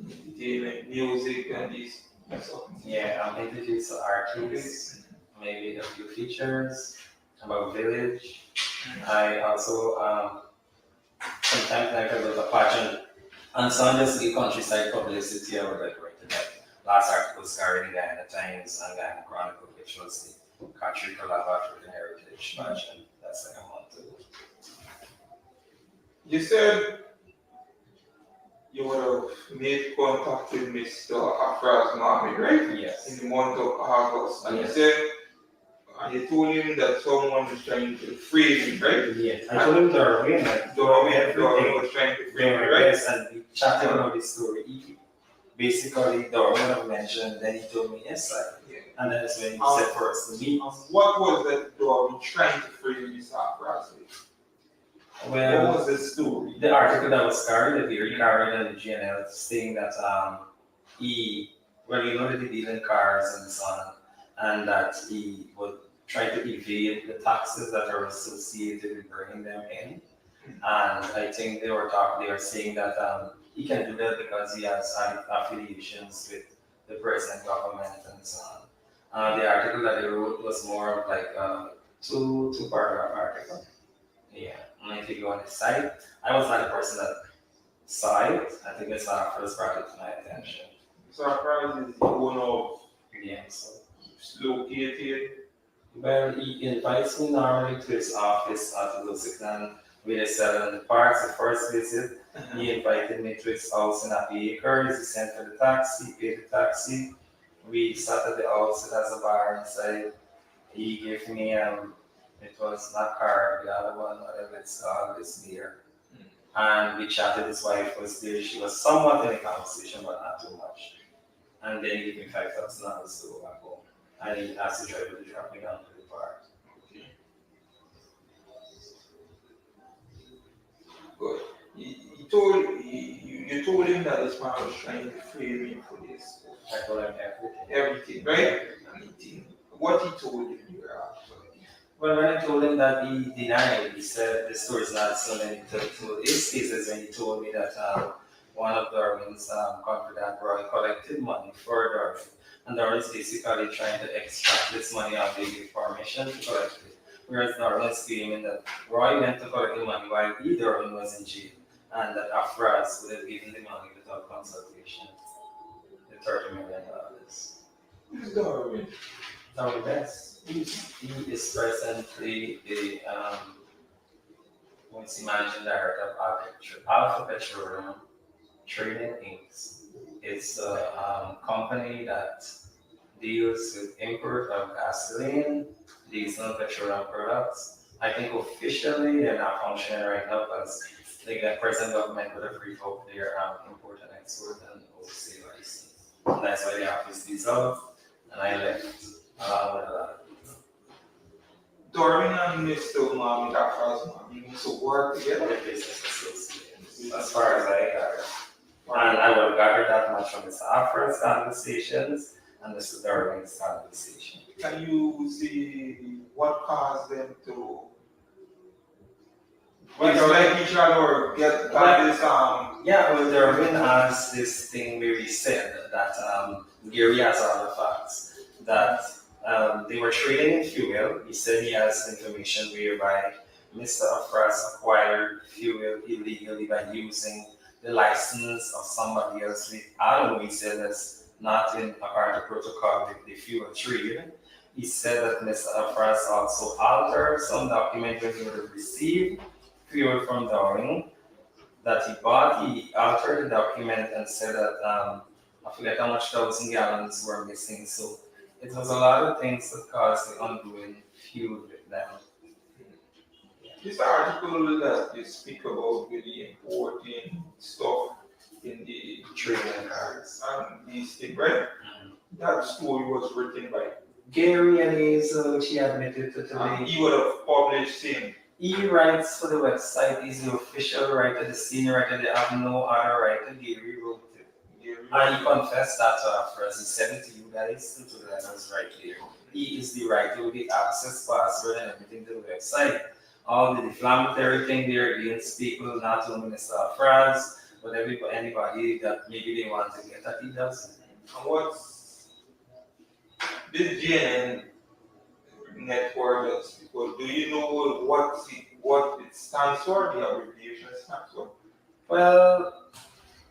[SPEAKER 4] Entertainment, music, and these stuff.
[SPEAKER 6] Yeah, I'm introduced to artists, maybe a few features about village. I also sometimes I can look a pageant and some just the countryside publicity. I would like write it up. Last article was carried in Guyana Times and Guyana Chronicle, which was the country collab African heritage pageant. That's like a month ago.
[SPEAKER 4] You said you would have made contact with Mr. Afra's mommy, right?
[SPEAKER 6] Yes.
[SPEAKER 4] In the month of August. And
[SPEAKER 6] Yes.
[SPEAKER 4] you said, and you told him that someone was trying to free him, right?
[SPEAKER 6] Yes. I told him Darwin, like
[SPEAKER 4] Darwin
[SPEAKER 6] everything.
[SPEAKER 4] was trying to free him, right?
[SPEAKER 6] Yes, and we chatted about the story. Basically, Darwin had mentioned, then he told me, yes, sir.
[SPEAKER 4] Yeah.
[SPEAKER 6] And then that's when he said for us to meet.
[SPEAKER 4] What was that Darwin trying to free Mr. Afra with?
[SPEAKER 6] Well,
[SPEAKER 4] What was the story?
[SPEAKER 6] the article that was carried, that he carried in the GNL, saying that he that he deal in cars and so on, and that he would try to evade the taxes that are associated with bringing them in. And I think they were saying that he can do that because he has affiliations with the present government and so on. The article that he wrote was more of like a two-paragraph article. Yeah, and if you go on his site, I was not the person that saw it. I think it's not first brought it to my attention.
[SPEAKER 4] Mr. Afra is the owner of
[SPEAKER 6] Yeah, so.
[SPEAKER 4] located.
[SPEAKER 6] Well, he invites me normally to his office at Lusican, where they sell the parts. The first visit, he invited me to his house in Happy Acres. He sent for the taxi, paid the taxi. We sat at the house, it has a bar inside. He gave me, it was not car, the other one, whatever it's called, this beer. And we chatted, his wife was there. She was somewhat in the conversation, but not too much. and then he gave me $5,000 to go back home. And he asked the driver to drop me down to the park.
[SPEAKER 4] Okay. Good. You told him that this man was trying to frame him for this.
[SPEAKER 6] I told him everything.
[SPEAKER 4] Everything, right? Anything. What he told you you were after.
[SPEAKER 6] Well, when I told him that, he denied. He said the story is not so many. To his cases, when he told me that one of Darwin's confidant Roy collected money for Darwin, and Darwin's basically trying to extract this money out of the permission to collect it. Whereas Darwin is claiming that Roy went to collect the money while Darwin was in jail, and that Afras would have given the money without consultation. The $30 million.
[SPEAKER 4] Who's Darwin?
[SPEAKER 6] Darwin Best. He is presently the managing director of Alpha Petroleum Trading Inc. It's a company that deals with import of gasoline, diesel, and petroleum products. I think officially they're not functioning right now because the present government would have revoked their import and export and overseas license. And that's why the office dissolved, and I left along with a lot of people.
[SPEAKER 4] Darwin and Mr. Mohammed Afras used to work together.
[SPEAKER 6] They're business associates, as far as I gather. And I would have gathered that much from Mr. Afras' conversations and Mr. Darwin's conversation.
[SPEAKER 4] Can you see what caused them to dislike each other or get this
[SPEAKER 6] Yeah, well, Darwin has this thing where he said that Gary has all the facts, that they were trading in fuel. He said he has information whereby Mr. Afras acquired fuel illegally by using the license of somebody else. I don't know, he said that's not in according to protocol with the fuel trade. He said that Mr. Afras also altered some document when he would have received fuel from Darwin that he bought. He altered the document and said that I forget how much 1,000 gallons were missing. So it was a lot of things that caused the ongoing feud with them.
[SPEAKER 4] This article that you speak about with the importing stuff in the
[SPEAKER 6] Trading cards.
[SPEAKER 4] and these things, right? That story was written by
[SPEAKER 6] Gary and Hazel, she admitted to today.
[SPEAKER 4] he would have published him.
[SPEAKER 6] He writes for the website, he's the official writer, the senior writer, they have no other writer. Gary wrote it. And he confessed that to Afras. He said it to you guys, and to the letters right here. He is the writer with the access password and everything to the website. All the defamatory thing there against people, not only Mr. Afras, but anybody that maybe they want to get at, he does.
[SPEAKER 4] And what's this GNN network that's people, do you know what it stands for, the abbreviation stands for?
[SPEAKER 6] Well,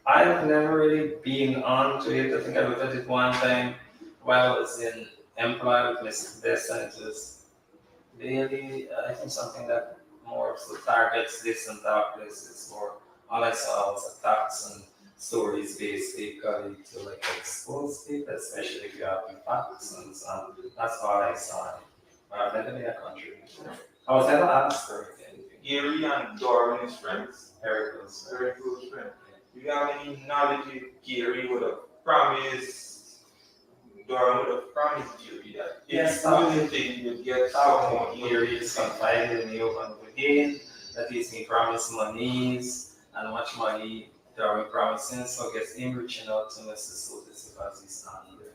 [SPEAKER 6] I've never really been on to it. I think I looked at it one time while I was in employ with Mrs. Best, and it was really, I think something that more so targets this and that places for. All I saw was attacks and stories basically to like expose people, especially if you have the facts and so on. That's all I saw. But I've never been a contributor. I was never asked for anything.
[SPEAKER 4] Gary and Darwin is friends.
[SPEAKER 6] Very close.
[SPEAKER 4] Very close friends. Do you have any knowledge if Gary would have promised, Darwin would have promised Gary that
[SPEAKER 6] Yes,
[SPEAKER 4] he would get someone
[SPEAKER 6] Gary is confided in me over and over again that he's been promised monies and much money Darwin promising, so I guess him reaching out to Mr. Sotis because he's not here.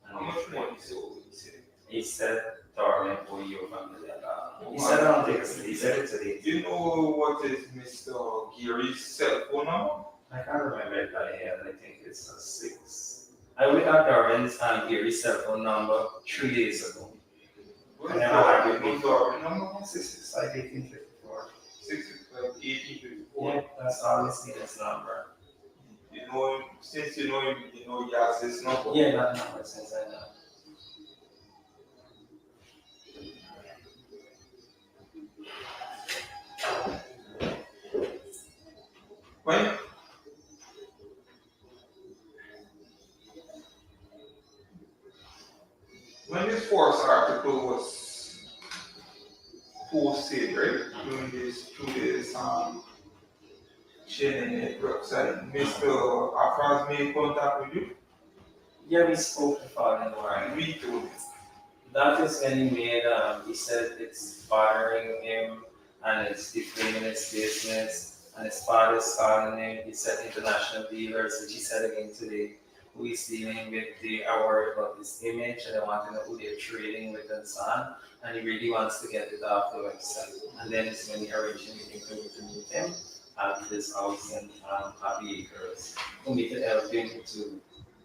[SPEAKER 4] How much money so he said?
[SPEAKER 6] He said Darwin owe you $1 million. He said I don't think it's, he said it today.
[SPEAKER 4] Do you know what is Mr. Gary's cell phone number?
[SPEAKER 6] I can't remember it by head. I think it's a 6. I only got Darwin's and Gary's cell phone number 3 days ago.
[SPEAKER 4] What
[SPEAKER 6] I
[SPEAKER 4] is
[SPEAKER 6] never had it
[SPEAKER 4] Darwin
[SPEAKER 6] before.
[SPEAKER 4] number?
[SPEAKER 6] 665 1854.
[SPEAKER 4] 665-1854.
[SPEAKER 6] Yeah, that's obviously his number.
[SPEAKER 4] You know him, since you know him, you know he has this number.
[SPEAKER 6] Yeah, that number since I know.
[SPEAKER 4] When this first article was posted, right, through this CNN website, Mr. Afras made contact with you?
[SPEAKER 6] Yeah, we spoke the following morning.
[SPEAKER 4] We told him.
[SPEAKER 6] That is when he made, he said it's bothering him and it's defaming his business and his father's calling him. He said international dealers, which he said again today, who he's dealing with, they are worried about his image and they want to know who they're trading with and so on. And he really wants to get it off the website. And then it's when he arranged a meeting for me to meet him at his house in Happy Acres for me to help him to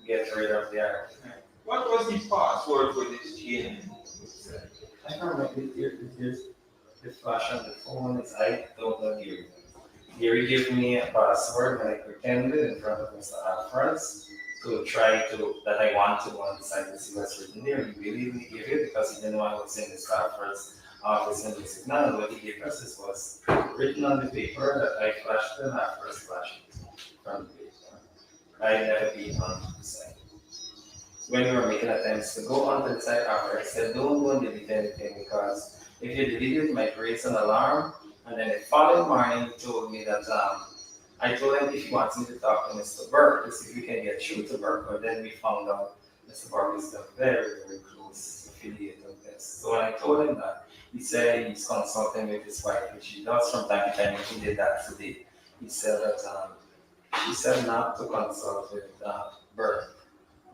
[SPEAKER 6] get rid of the article.
[SPEAKER 4] What was the password for this chain?
[SPEAKER 6] I can't remember the flash on the phone is I don't know Gary. Gary gave me a password and I pretended in front of Mr. Alfred to try to that I want to go on the site to see what's written there. He believed me gave it because he didn't want to send Mr. Alfred's office and basic knowledge. What he gave us was written on the paper that I flashed and Alfred flashed it from the paper. I never be on the site. When we were making attempts to go onto the site after, I said, don't go and delete anything because if you delete it, it might raise an alarm. And then the following morning, he told me that I told him if he wants me to talk to Mr. Burke to see if we can get through to Burke. But then we found out Mr. Burke is a very, very close affiliate of this. So when I told him that, he said he's consulting with his wife, which he does from time to time, and he did that today. He said that she said not to consult with Burke,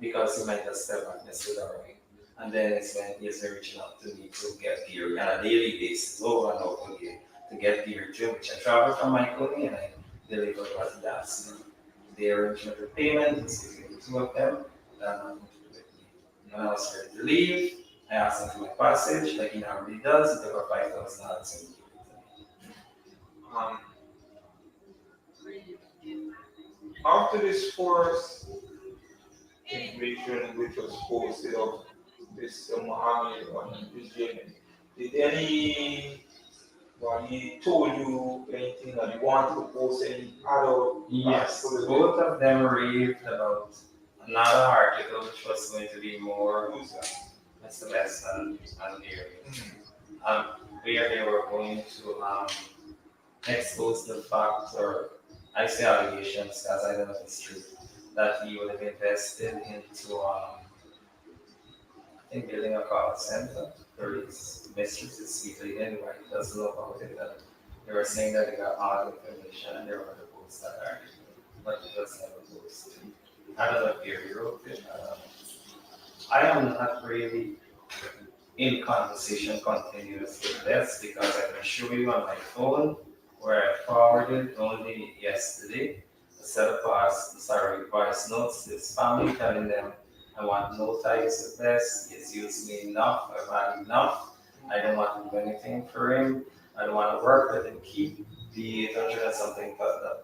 [SPEAKER 6] because he might just step back necessarily. And then it's when he's reaching out to me to get gear on a daily basis, over and over again, to get gear to which I travel from my company and I deliver what he asks me. The arrangement of payment is between the two of them. When I was ready to leave, I asked him for my passage, like he normally does. He took out $5,000 and
[SPEAKER 4] After this first information which was posted of this Mohammed on this journey, did anybody told you anything that you wanted to post any other?
[SPEAKER 6] yes, both of them raved about another article which was going to be more that's the best and area. Where they were going to expose the fact, or I say allegations because I don't know if it's true, that he would have invested into I think building a call center for his mistresses speaking anyway, he doesn't know about it. And they were saying that they got all the information and they were going to post that article, but it was never posted. I don't know if Gary wrote it. I am not really in conversation continuous with this because I can show you on my phone where I forwarded only yesterday a set of voice notes to his family telling them I want no ties with this, he's used me enough, I've had enough, I don't want to do anything for him, I don't want to work, let him keep the $800 and something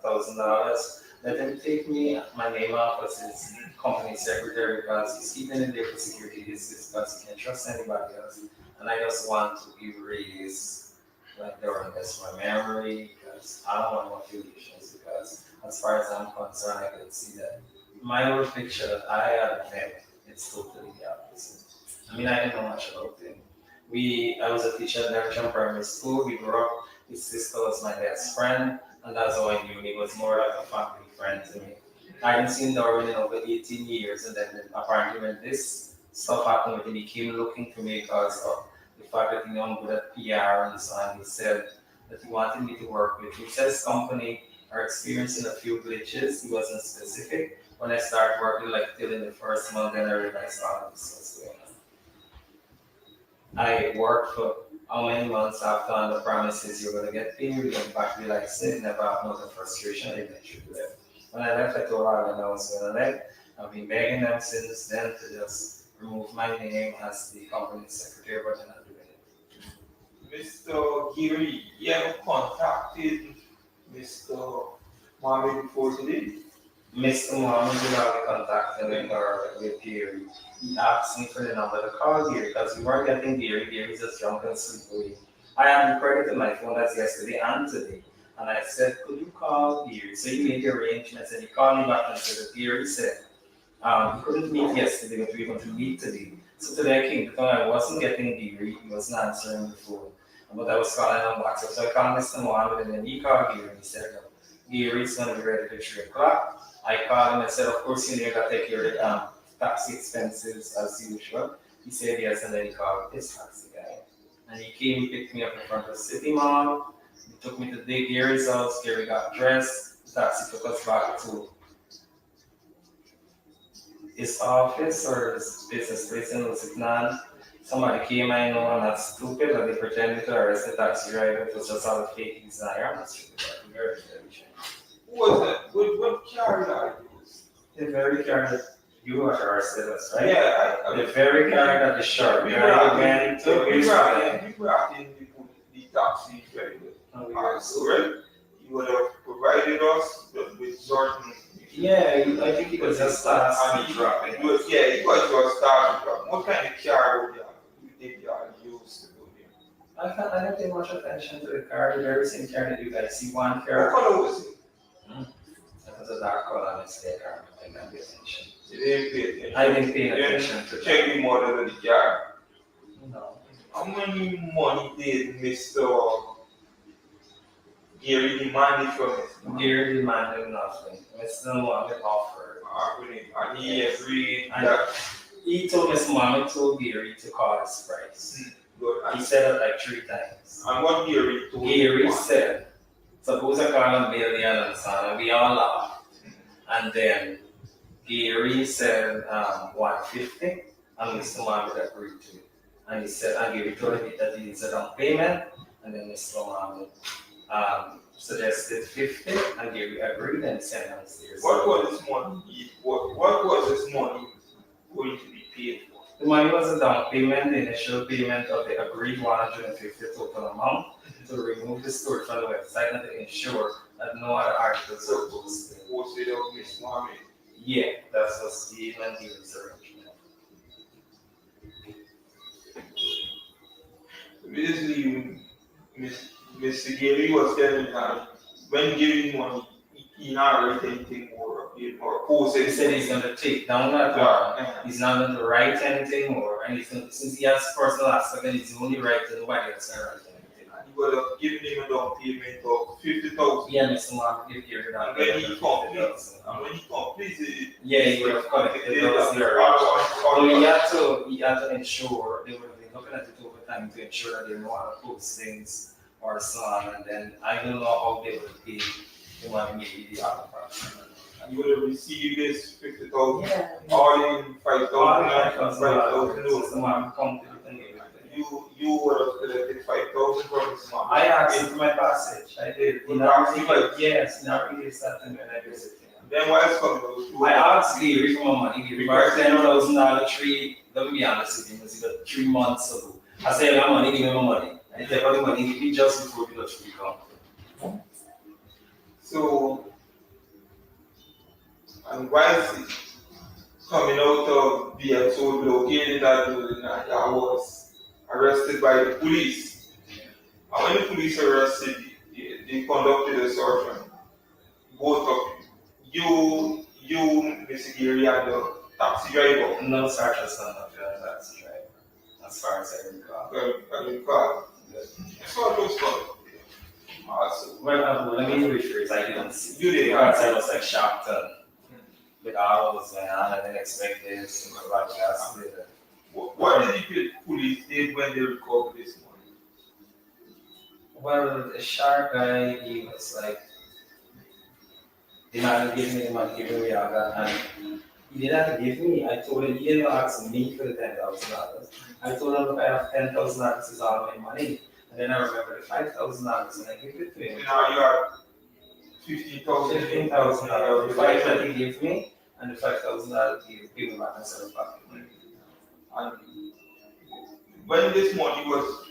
[SPEAKER 6] $1,000. Let him take me, my name off as his company secretary because he's keeping it there for security reasons because he can't trust anybody else. And I just want to erase like the rest of my memory because I don't want no affiliations because as far as I'm concerned, I can see that my old picture that I had of him, it's totally the opposite. I mean, I didn't know much about him. I was a teacher at Derbyshire Primary School. We grew up, his sister was my best friend, and that's how I knew him. He was more like a family friend to me. I hadn't seen Darwin in over 18 years, and then apparently when this stuff happened with him, he came looking for me because of the fact that he knew I'm good at PR and so on. He said that he wanted me to work with him. He said his company are experiencing a few glitches. He wasn't specific. When I started working, like till in the first month, then I realized all of this was going on. I worked for how many months after on the promises you're going to get paid, you're going back to like saying never have no frustration, I eventually left. When I left, I told Ireland I was going to leave. I've been begging them since then to just remove my name as the company secretary, but they're not doing it.
[SPEAKER 4] Mr. Giri, you have contacted Mr. Mohammed before today?
[SPEAKER 6] Mr. Mohammed did not contact him or with Gary. He asked me for the number to call Gary because we weren't getting Gary. Gary's just drunk and sleepy. I had recorded in my phone that's yesterday and today. And I said, could you call Gary? So he made the arrangements and he called me back and said that Gary said, he couldn't meet yesterday, but we were going to meet today. So today I came to I wasn't getting Gary, he wasn't answering the phone. But I was calling on WhatsApp. So I called Mr. Mohammed and then he called Gary and he said, no, Gary's going to be ready for 3 o'clock. I called him and said, of course, you know, you got to take care of taxi expenses as usual. He said yes, and then he called his taxi guy. And he came, picked me up in front of the City Mall. He took me to Gary's house. Gary got dressed. The taxi took us back to his office or his business place in Lusignan. Somebody came, I know I'm not stupid, but they pretended to arrest the taxi driver. It was just all a fake desire. I'm not stupid, but I'm very intelligent.
[SPEAKER 4] Who was that? What car that you used?
[SPEAKER 6] The very car that you arrested us, right?
[SPEAKER 4] Yeah,
[SPEAKER 6] The very car that the sharp
[SPEAKER 4] we
[SPEAKER 6] guy went to
[SPEAKER 4] we
[SPEAKER 6] his
[SPEAKER 4] brought in the taxi driver. So, right? He would have provided us with certain.
[SPEAKER 6] Yeah, I think he was just starting
[SPEAKER 4] he
[SPEAKER 6] dropping.
[SPEAKER 4] was just starting dropping. What kind of car would you use to go there?
[SPEAKER 6] I don't pay much attention to the car. The very same car that you guys see one
[SPEAKER 4] What
[SPEAKER 6] car.
[SPEAKER 4] color was it?
[SPEAKER 6] That was a dark color and it's their car. I didn't pay attention.
[SPEAKER 4] You didn't pay attention.
[SPEAKER 6] I didn't pay attention to
[SPEAKER 4] Check the model of the car.
[SPEAKER 6] No.
[SPEAKER 4] How much money did Mr. Gary demanded from us?
[SPEAKER 6] Gary demanded nothing. Mr. Mohammed offered.
[SPEAKER 4] And he agreed
[SPEAKER 6] And
[SPEAKER 4] that.
[SPEAKER 6] he told Mr. Mohammed told Gary to call his price.
[SPEAKER 4] Good.
[SPEAKER 6] He said it like 3 times.
[SPEAKER 4] And what Gary told
[SPEAKER 6] Gary
[SPEAKER 4] you?
[SPEAKER 6] said, suppose I call him Billy and son, and we all laughed. And then Gary said 150, and Mr. Mohammed agreed to it. And he said, and Gary told him that he needs a down payment, and then Mr. Mohammed suggested 50, and Gary agreed and sent him upstairs.
[SPEAKER 4] What was this money? What was this money going to be paid for?
[SPEAKER 6] The money was a down payment, the initial payment of the agreed 150 total amount to remove the story from the website and to ensure that no other articles were posted.
[SPEAKER 4] Posted of Miss Mohammed.
[SPEAKER 6] Yeah, that's what Steve and Gary's arrangement.
[SPEAKER 4] Basically, Mr. Gary was telling me that when giving money, he not write anything or post
[SPEAKER 6] He
[SPEAKER 4] it.
[SPEAKER 6] said he's going to take down that one. He's not going to write anything more, and he's going to, since he has personal aspect, and he's only writing, nobody else can write anything.
[SPEAKER 4] And he would have given him a down payment of 50,000.
[SPEAKER 6] Yeah, Mr. Mark give Gary that.
[SPEAKER 4] And when he completes it,
[SPEAKER 6] Yeah, he would have collected those there. He had to ensure they would have been looking at it over time to ensure that they know how to post things or so on, and then I don't know how they would pay the money maybe the other person.
[SPEAKER 4] And you would have received this 50,000,
[SPEAKER 6] Yeah.
[SPEAKER 4] all in 5,000 and 5,000
[SPEAKER 6] Mr.
[SPEAKER 4] no.
[SPEAKER 6] Mark counted it and everything.
[SPEAKER 4] You would have collected 5,000 from his mom.
[SPEAKER 6] I asked him for my passage. I did. He never really, yes, never really started when I visited him.
[SPEAKER 4] Then why is coming out?
[SPEAKER 6] I asked Gary for my money. Gary borrowed $10,000 let me be honest with you, it was about 3 months ago. I said, I got money, give me my money. And he said, the money, give me just before the tree come.
[SPEAKER 4] So, and why is it coming out of being so located that building that I was arrested by the police? And when the police arrested, they conducted a search on both of you, Mr. Gary, and the taxi driver.
[SPEAKER 6] No search was done of the taxi driver, as far as I recall.
[SPEAKER 4] That's what it looks like.
[SPEAKER 6] Well, let me rephrase. I didn't see.
[SPEAKER 4] You did.
[SPEAKER 6] Because I was like shocked with all what was going on. I didn't expect this and nobody else did it.
[SPEAKER 4] What did the police did when they recovered this money?
[SPEAKER 6] Well, the sharp guy, he was like, he not give me the money, giving me all that, and he didn't have to give me. I told him, he didn't ask me for the $10,000. I told him, look, I have $10,000 is all my money. And then I remember the $5,000 and I gave it to him.
[SPEAKER 4] So now you are $15,000.
[SPEAKER 6] $15,000. The $5,000 that he gave me, and the $5,000 he gave me back instead of pocket money.
[SPEAKER 4] And when this money was,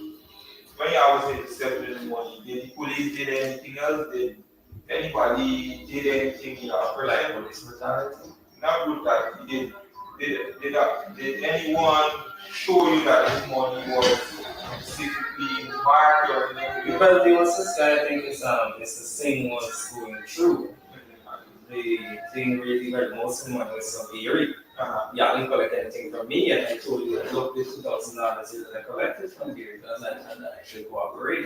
[SPEAKER 4] when I was intercepted the money, did the police did anything else? Did anybody did anything in our
[SPEAKER 6] Like
[SPEAKER 4] person?
[SPEAKER 6] police brutality.
[SPEAKER 4] Not brutality. Did anyone show you that this money was specifically marked or anything?
[SPEAKER 6] Well, there was this guy, I think Mr. Singh was going through. The thing really where most of the money was from Gary. Yeah, I didn't collect anything from me, and I told you that look, the $2,000 that I collected from Gary doesn't actually cooperate.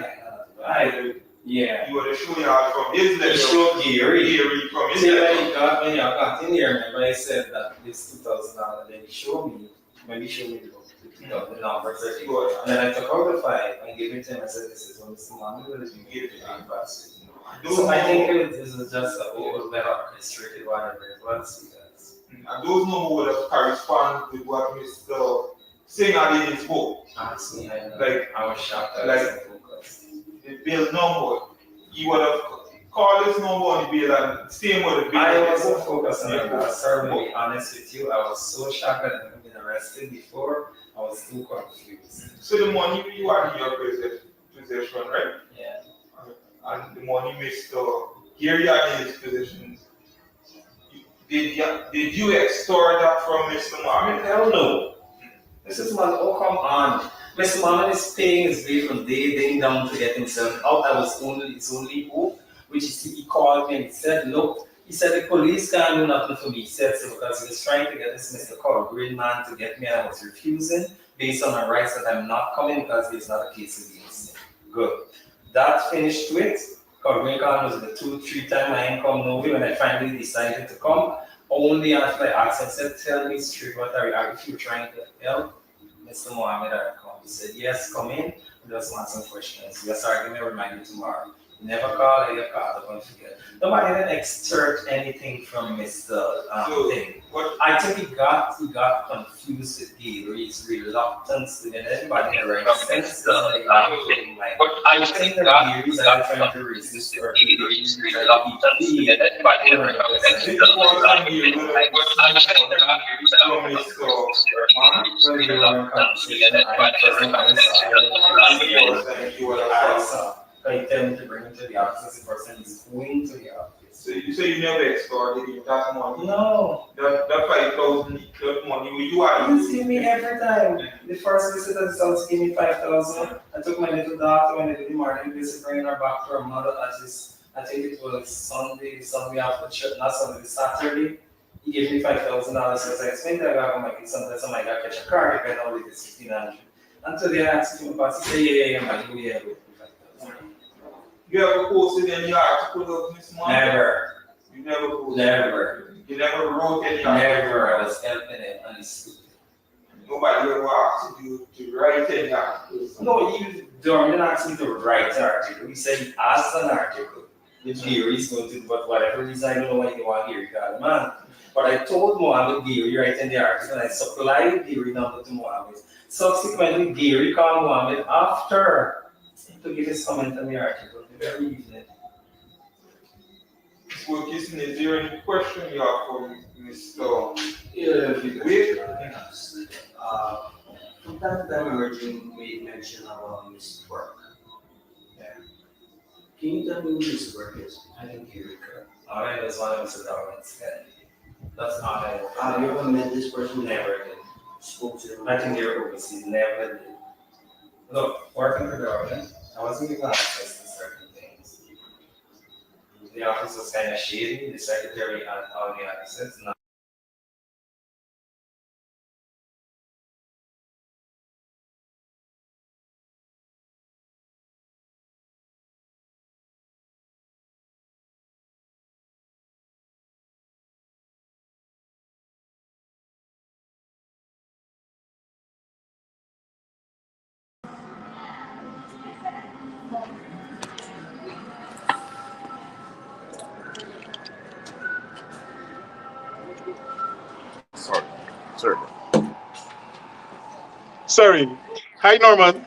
[SPEAKER 6] I
[SPEAKER 5] Yeah.
[SPEAKER 4] He would have shown y'all from his
[SPEAKER 5] He
[SPEAKER 4] level.
[SPEAKER 5] showed Gary.
[SPEAKER 4] From his
[SPEAKER 5] See,
[SPEAKER 4] level.
[SPEAKER 5] when you got in here, remember I said that it's $2,000, then he showed me, maybe showed me the numbers that he got. And then I took out the 5 and gave it to him. I said, this is what Mr. Mohammed will give you the big basket. So I think this is just a whole better orchestrated whatever it was.
[SPEAKER 4] And those numbers would have corresponded with what Mr. Singer did in his book.
[SPEAKER 5] Ask me,
[SPEAKER 4] I
[SPEAKER 5] was shocked at
[SPEAKER 4] like, the bill number. He would have called this number on the bill and same with the bill.
[SPEAKER 5] I wasn't focused on that. Sorry, to be honest with you, I was so shocked that I've never been arrested before. I was too confused.
[SPEAKER 4] So the money you had in your possession, right?
[SPEAKER 5] Yeah.
[SPEAKER 4] And the money Mr. Gary had in his possession. Did you extort that from Mr. Mohammed?
[SPEAKER 5] Hell no. Mrs. Mohammed, oh come on. Mr. Mohammed is paying his way from day down to get himself out. I was his only hope, which is he called me and he said, look, he said the police can't do nothing for me. He said so because he was trying to get this Mr. Green man to get me and I was refusing based on my rights that I'm not coming because there's not a case against me. Good. That finished with Green was the 2-3 times I ain't come no way when I finally decided to come. Only after I asked him, said, tell me straight what are you trying to help Mr. Mohammed or come? He said, yes, come in. I just want some questions. Yes, sir, give me a reminder tomorrow. You never call, you call, don't forget. Nobody didn't extract anything from Mr. Thing. I think he got confused with Gary's reluctance to get anybody in the right sense. I think that Gary's trying to resist or Gary's reluctance to get anybody in the right sense. I tell him to bring him to the office. The person is going to the office.
[SPEAKER 4] So you never extorted him that money?
[SPEAKER 5] No.
[SPEAKER 4] That 5,000 that money you had.
[SPEAKER 5] He give me every time. The first visit at the house gave me 5,000. I took my little daughter when I did the morning visit, bringing her back to her mother at this. I think it was Sunday after church, not Sunday, Saturday. He gave me $5,000. So I explained that I got my kids sometimes I might catch a car, depending on what it is, 1,500. Until they asked him about it, he said, yeah.
[SPEAKER 4] You ever posted any article of Miss Mohammed?
[SPEAKER 5] Never.
[SPEAKER 4] You never posted?
[SPEAKER 5] Never.
[SPEAKER 4] You never wrote any article?
[SPEAKER 5] Never. I was helping him and he's stupid.
[SPEAKER 4] Nobody ever asked you to write any articles?
[SPEAKER 5] No, he didn't ask me to write an article. He said he asked an article. Which Gary's going to do, but whatever reason, I don't know why he want Gary called man. But I told Mohammed Gary writing the article and I supplied Gary number to Mohammed. Subsequently, Gary called Mohammed after to give his comment on the article the very evening.
[SPEAKER 4] So, Kissin, is there any question you have for Mr.
[SPEAKER 7] From time to time, emerging made mention of Mr. Burke.
[SPEAKER 5] Yeah.
[SPEAKER 7] Can you tell me who Mr. Burke is? I didn't hear it correct.
[SPEAKER 5] All I know is one of Mr. Darwin's head. That's all I know.
[SPEAKER 7] Have you ever met this person?
[SPEAKER 5] Never did.
[SPEAKER 7] Spoke to them?
[SPEAKER 5] I think they're overseas. Never did. Look, working for Darwin, I wasn't given access to certain things. The office was kind of shady. The secretary had all the access.
[SPEAKER 1] Sorry. Hi, Norman.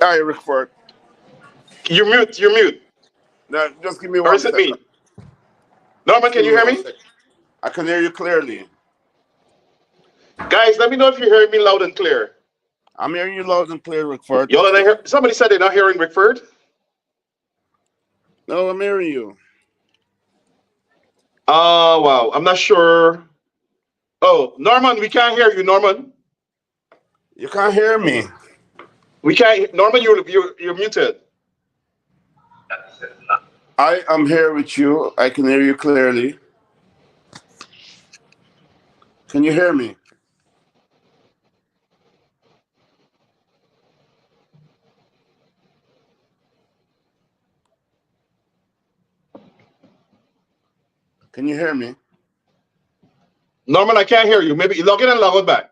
[SPEAKER 8] Hi, Rickford.
[SPEAKER 1] You're mute.
[SPEAKER 8] Now, just give me
[SPEAKER 1] Or
[SPEAKER 8] one
[SPEAKER 1] is it
[SPEAKER 8] second.
[SPEAKER 1] me? Norman, can you hear me?
[SPEAKER 8] I can hear you clearly.
[SPEAKER 1] Guys, let me know if you're hearing me loud and clear.
[SPEAKER 8] I'm hearing you loud and clear, Rickford.
[SPEAKER 1] Y'all, somebody said they're not hearing Rickford.
[SPEAKER 8] No, I'm hearing you.
[SPEAKER 1] Wow. I'm not sure. Oh, Norman, we can't hear you, Norman.
[SPEAKER 8] You can't hear me.
[SPEAKER 1] We can't. Norman, you're muted.
[SPEAKER 8] I am here with you. I can hear you clearly. Can you hear me? Can you hear me?
[SPEAKER 1] Norman, I can't hear you. Maybe log in and log out back.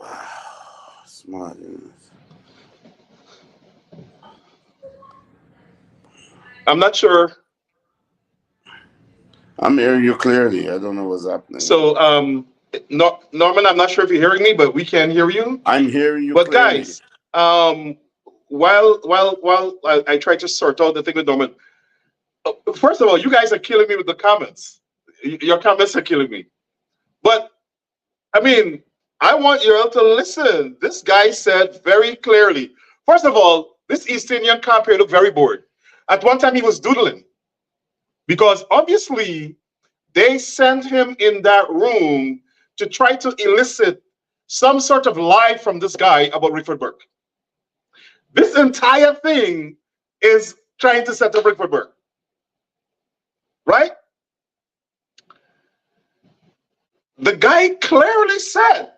[SPEAKER 8] Wow, smart.
[SPEAKER 1] I'm not sure.
[SPEAKER 8] I'm hearing you clearly. I don't know what's happening.
[SPEAKER 1] So, Norman, I'm not sure if you're hearing me, but we can hear you.
[SPEAKER 8] I'm hearing you
[SPEAKER 1] But
[SPEAKER 8] clearly.
[SPEAKER 1] guys, while I try to sort out the thing with Norman, first of all, you guys are killing me with the comments. Your comments are killing me. But I mean, I want you all to listen. This guy said very clearly. First of all, this East Indian cop here looked very bored. At one time, he was doodling because obviously they sent him in that room to try to elicit some sort of lie from this guy about Rickford Burke. This entire thing is trying to set up Rickford Burke, right? The guy clearly said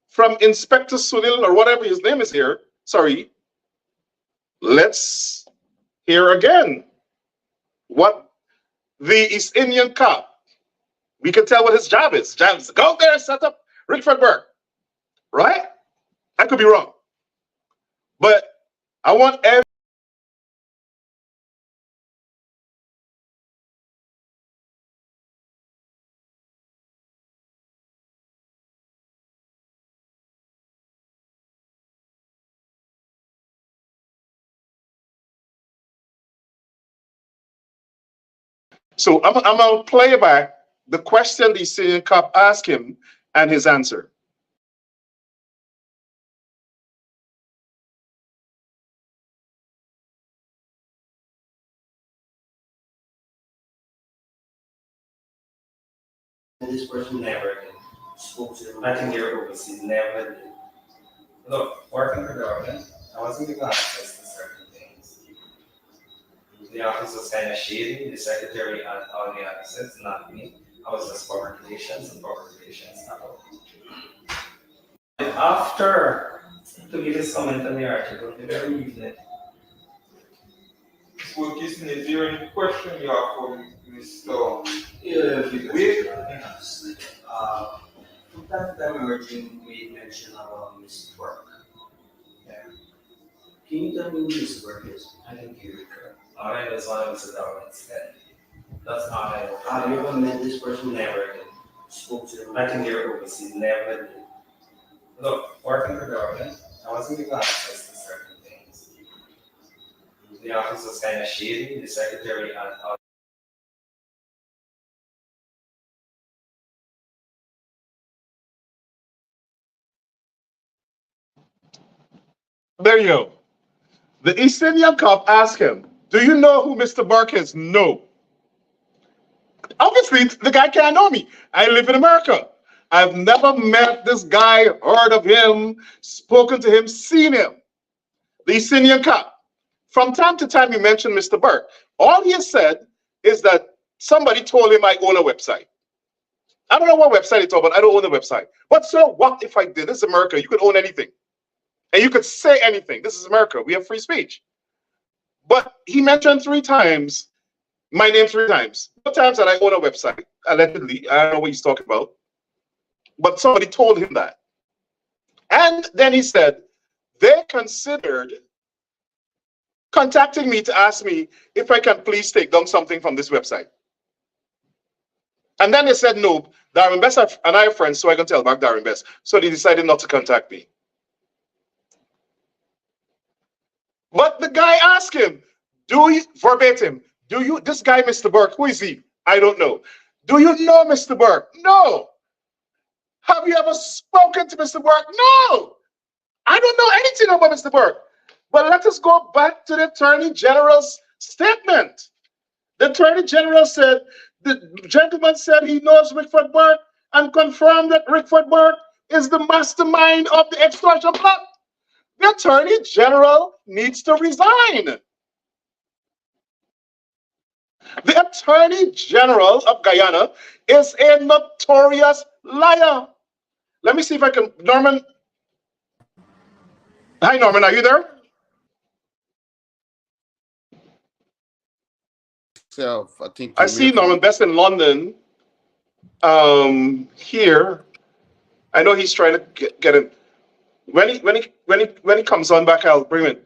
[SPEAKER 1] from Inspector Sunil or whatever his name is here, sorry, let's hear again what the East Indian cop, we can tell what his job is. Job is to go there and set up Rickford Burke, right? I could be wrong. But I want every So I'm gonna play back the question the Syrian cop asked him and his answer.
[SPEAKER 7] This person
[SPEAKER 6] Never did.
[SPEAKER 7] spoke to them.
[SPEAKER 6] I think you're overseas. Never did. Look, working for government, I wasn't given access to certain things. The office was kind of shady, the secretary had all the access, not me. I was just public relations and public relations. After, to give his comment on the article, the very evening,
[SPEAKER 4] So, is there any question you have for Mr.
[SPEAKER 7] Yeah, if you
[SPEAKER 4] Wait.
[SPEAKER 7] From time to time, I heard you made mention about Mr. Burke.
[SPEAKER 6] Yeah.
[SPEAKER 7] Can you tell me who Mr. Burke is?
[SPEAKER 6] I didn't hear it correct. All I know is one of the government's head. That's all I know.
[SPEAKER 7] Have you ever met this person?
[SPEAKER 6] Never did.
[SPEAKER 7] Spoke to them?
[SPEAKER 6] I think you're overseas. Never did. Look, working for government, I wasn't given access to certain things. The office was kind of shady, the secretary had all.
[SPEAKER 1] There you go. The East Indian cop asked him, do you know who Mr. Burke is? No. Obviously, the guy can't know me. I live in America. I've never met this guy, heard of him, spoken to him, seen him. The East Indian cop. From time to time, he mentioned Mr. Burke. All he has said is that somebody told him I own a website. I don't know what website it's on, but I don't own a website. But sir, what if I did? This is America. You could own anything. And you could say anything. This is America. We have free speech. But he mentioned 3 times my name 3 times. 4 times that I own a website, allegedly. I don't know what he's talking about. But somebody told him that. And then he said, they considered contacting me to ask me if I can please take down something from this website. And then they said, no, Darren Best and I are friends, so I can tell back Darren Best. So they decided not to contact me. But the guy asked him, verbatim, this guy, Mr. Burke, who is he? I don't know. Do you know Mr. Burke? No. Have you ever spoken to Mr. Burke? No. I don't know anything about Mr. Burke. But let us go back to the Attorney General's statement. The Attorney General said, the gentleman said he knows Rickford Burke and confirmed that Rickford Burke is the mastermind of the extortion plot. The Attorney General needs to resign. The Attorney General of Guyana is a notorious liar. Let me see if I can, Norman. Hi, Norman, are you there?
[SPEAKER 8] yourself. I think
[SPEAKER 1] I
[SPEAKER 8] you're
[SPEAKER 1] see
[SPEAKER 8] making.
[SPEAKER 1] Norman Best in London. Here, I know he's trying to get him. When he comes on back, I'll bring him in.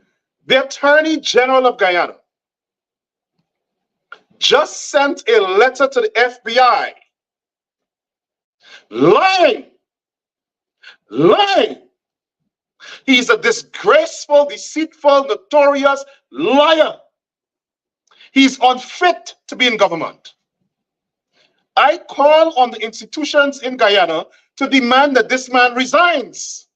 [SPEAKER 1] The Attorney General of Guyana just sent a letter to the FBI lying. He's a disgraceful, deceitful, notorious liar. He's unfit to be in government. I call on the institutions in Guyana to demand that this man resigns.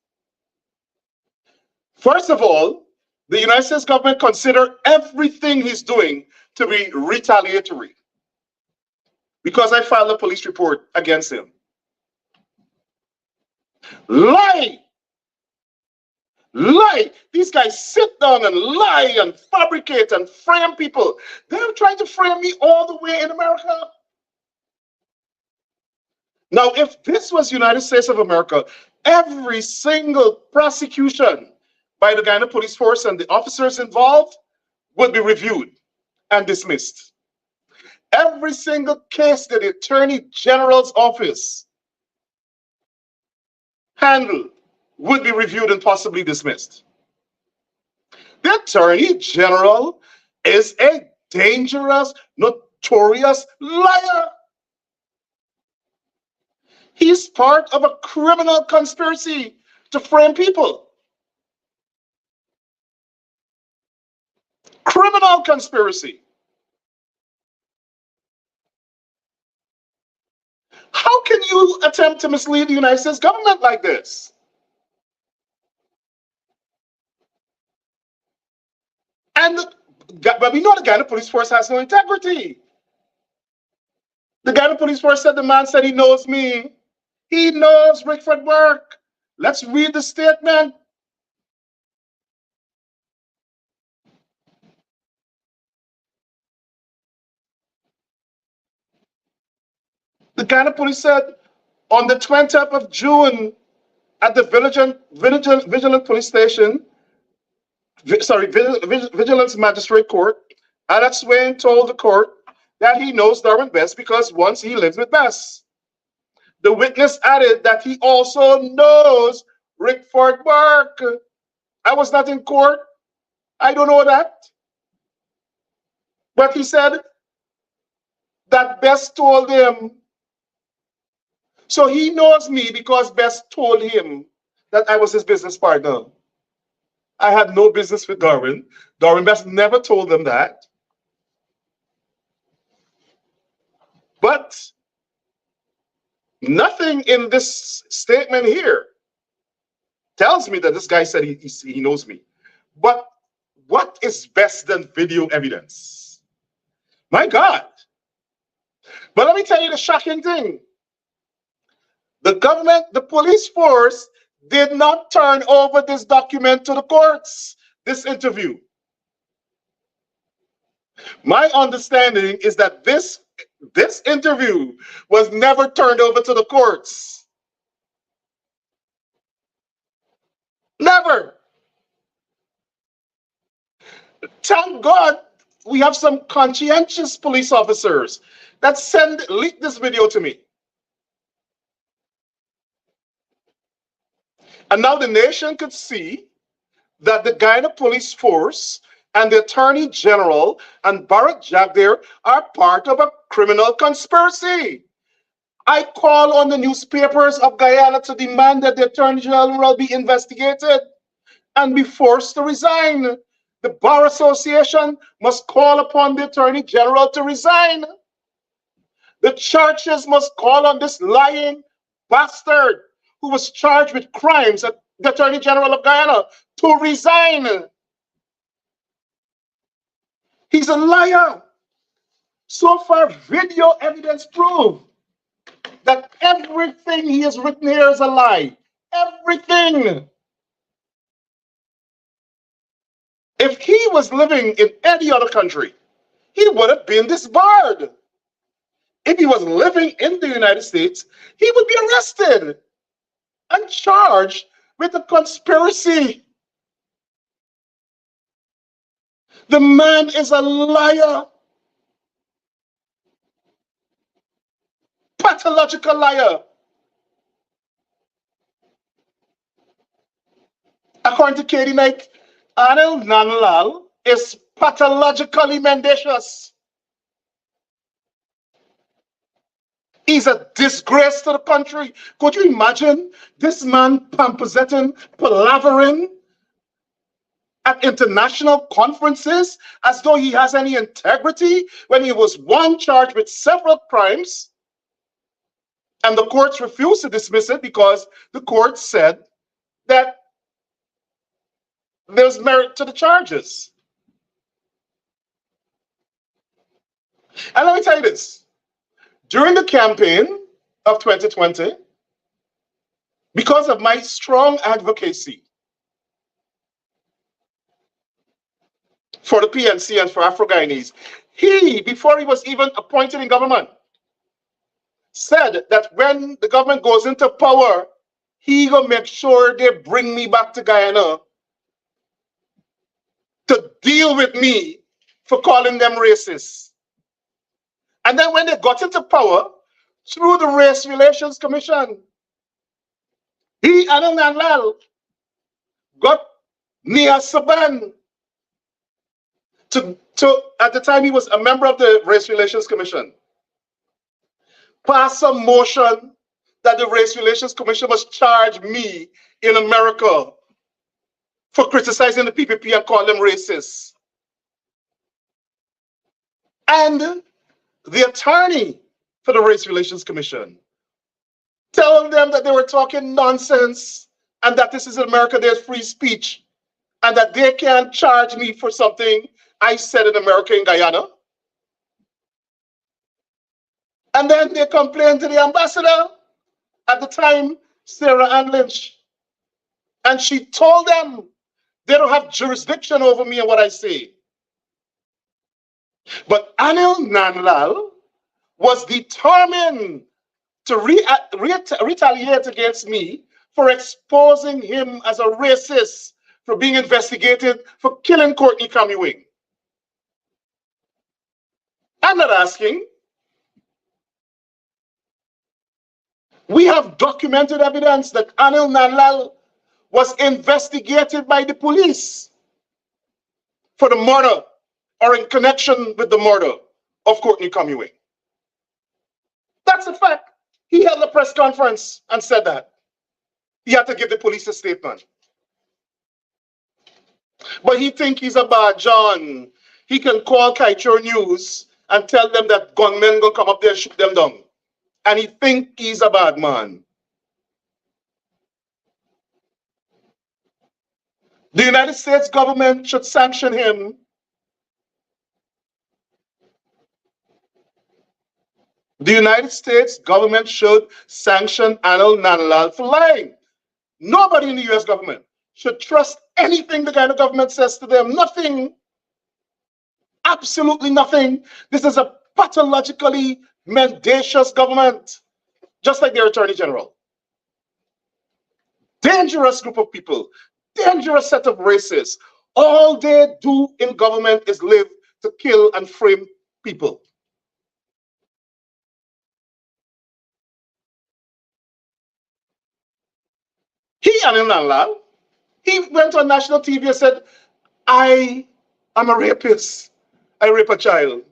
[SPEAKER 1] First of all, the United States government consider everything he's doing to be retaliatory because I filed a police report against him. Lie. These guys sit down and lie and fabricate and frame people. They're trying to frame me all the way in America. Now, if this was United States of America, every single prosecution by the Guyana Police Force and the officers involved would be reviewed and dismissed. Every single case that the Attorney General's office handled would be reviewed and possibly dismissed. The Attorney General is a dangerous, notorious liar. He's part of a criminal conspiracy to frame people. Criminal conspiracy. How can you attempt to mislead the United States government like this? But we know the Guyana Police Force has no integrity. The Guyana Police Force said the man said he knows me. He knows Rickford Burke. Let's read the statement. The Guyana Police said on the 20th of June at the Vigilant Police Station, Vigilance Magistrate Court, Alex Swain told the court that he knows Darwin Best because once he lived with Best. The witness added that he also knows Rickford Burke. I was not in court. I don't know that. But he said that Best told him. So he knows me because Best told him that I was his business partner. I had no business with Darwin. Darwin Best never told them that. But nothing in this statement here tells me that this guy said he knows me. But what is best than video evidence? My God. But let me tell you the shocking thing. The government, the police force, did not turn over this document to the courts, this interview. My understanding is that this interview was never turned over to the courts. Never. Thank God we have some conscientious police officers that leaked this video to me. And now the nation could see that the Guyana Police Force and the Attorney General and Barrett Jagdare are part of a criminal conspiracy. I call on the newspapers of Guyana to demand that the Attorney General be investigated and be forced to resign. The Bar Association must call upon the Attorney General to resign. The churches must call on this lying bastard who was charged with crimes at the Attorney General of Guyana to resign. He's a liar. So far, video evidence proves that everything he has written here is a lie. Everything. If he was living in any other country, he would have been disbarred. If he was living in the United States, he would be arrested and charged with a conspiracy. The man is a liar. pathological liar. According to Katie Knight, Anil Nandlall is pathologically mendacious. He's a disgrace to the country. Could you imagine this man pamposetting, palavering at international conferences as though he has any integrity when he was one charged with several crimes and the courts refused to dismiss it because the court said that there's merit to the charges. And let me tell you this. During the campaign of 2020, because of my strong advocacy for the PNC and for Afro-Guyanese, he, before he was even appointed in government, said that when the government goes into power, he gonna make sure they bring me back to Guyana to deal with me for calling them racist. And then when they got into power, through the Race Relations Commission, he, Anil Nandlall, got Nia Saban to, at the time he was a member of the Race Relations Commission, pass a motion that the Race Relations Commission must charge me in America for criticizing the PPP and call them racist. And the attorney for the Race Relations Commission telling them that they were talking nonsense and that this is America, there's free speech, and that they can't charge me for something I said in America in Guyana. And then they complained to the ambassador at the time, Sarah Ann Lynch, and she told them they don't have jurisdiction over me and what I say. But Anil Nandlall was determined to retaliate against me for exposing him as a racist, for being investigated for killing Courtney Camuing. I'm not asking. We have documented evidence that Anil Nandlall was investigated by the police for the murder or in connection with the murder of Courtney Camuing. That's a fact. He held a press conference and said that. He had to give the police a statement. But he think he's a bad John. He can call Kaichur News and tell them that gunmen gonna come up there and shoot them down. And he think he's a bad man. The United States government should sanction him. The United States government should sanction Anil Nandlall for lying. Nobody in the US government should trust anything the Guyana government says to them. Nothing. Absolutely nothing. This is a pathologically mendacious government, just like their Attorney General. Dangerous group of people, dangerous set of racists. All they do in government is live to kill and frame people. He, Anil Nandlall, he went on national TV and said, I am a rapist. I rape a child.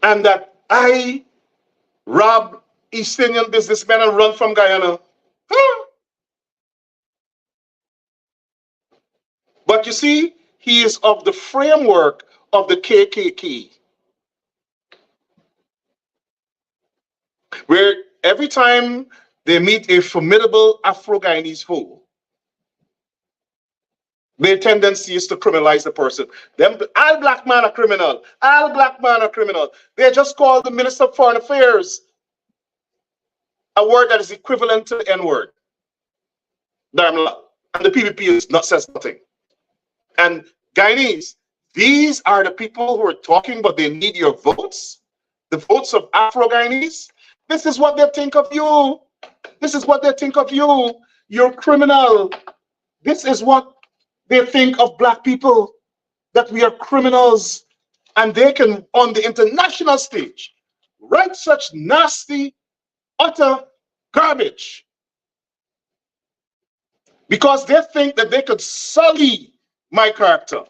[SPEAKER 1] And that I rob East Indian businessmen and run from Guyana. Huh? But you see, he is of the framework of the KKK. Where every time they meet a formidable Afro-Guyanese foe, their tendency is to criminalize the person. Them, all black man a criminal. All black man a criminal. They just call the Minister of Foreign Affairs a word that is equivalent to the N-word. And the PPP is not says nothing. And Guyanese, these are the people who are talking, but they need your votes. The votes of Afro-Guyanese. This is what they think of you. This is what they think of you. You're criminal. This is what they think of black people, that we are criminals And they can, on the international stage, write such nasty, utter garbage because they think that they could sully my character.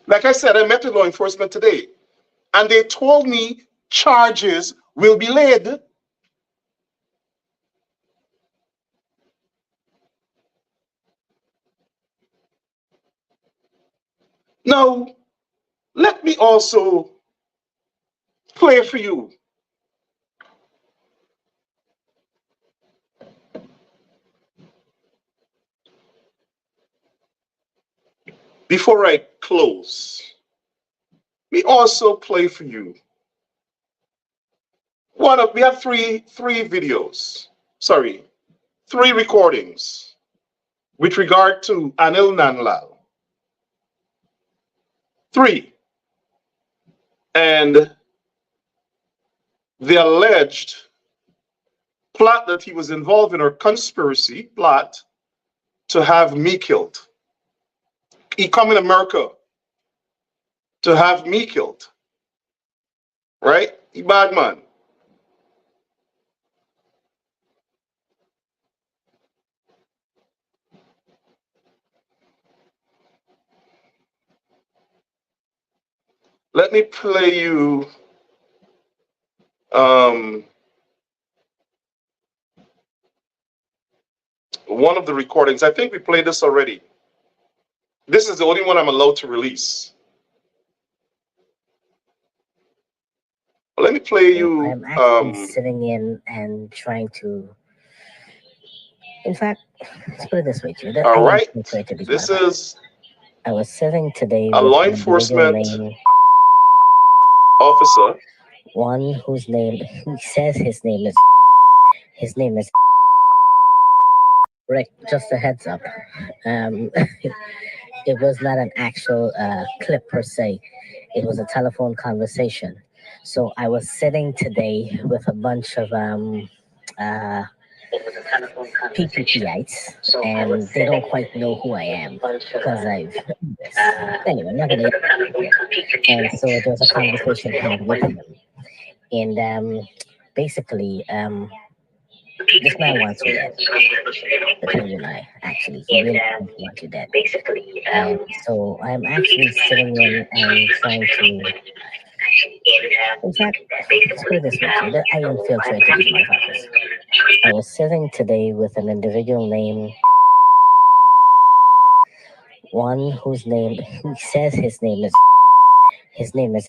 [SPEAKER 1] Like I said, I met with law enforcement today, and they told me charges will be laid. Now, let me also play for you before I close. We also play for you we have three videos, sorry, 3 recordings with regard to Anil Nandlall. 3. And the alleged plot that he was involved in, or conspiracy plot to have me killed. He come in America to have me killed. Right? He bad man. Let me play you one of the recordings. I think we played this already. This is the only one I'm allowed to release. Let me play you.
[SPEAKER 9] I'm actually sitting in and trying to. In fact, let's put it this way, too.
[SPEAKER 1] All right. This is.
[SPEAKER 9] I was sitting today
[SPEAKER 1] a
[SPEAKER 9] with
[SPEAKER 1] law
[SPEAKER 9] an
[SPEAKER 1] enforcement
[SPEAKER 9] name,
[SPEAKER 1] officer.
[SPEAKER 9] One whose name he says his name is. His name is. Rick. Just a heads up. It was not an actual clip per se. It was a telephone conversation. So I was sitting today with a bunch of PPPites, and they don't quite know who I am because I've. Anyway, I'm not gonna. And so there was a conversation had with him, and basically, this man wants you dead. Between you and I, actually, he really wants you dead. And so I'm actually sitting in and trying to. In fact, let's put it this way, too. I infiltrated these motherfuckers. I was sitting today with an individual named. One whose name he says his name is. His name is.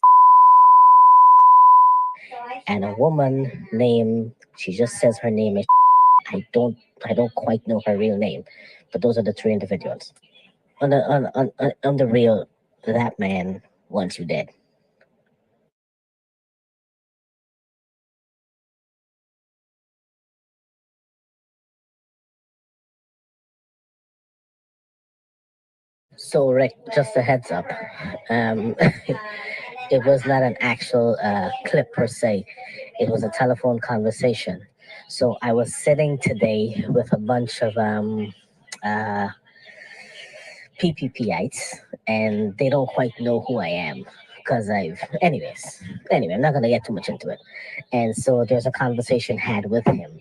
[SPEAKER 9] And a woman named. She just says her name is. I don't quite know her real name, but those are the 3 individuals. On the real, that man wants you dead. So Rick, just a heads up. It was not an actual clip per se. It was a telephone conversation. So I was sitting today with a bunch of PPPites, and they don't quite know who I am because I've. Anyway, I'm not gonna get too much into it. And so there's a conversation had with him,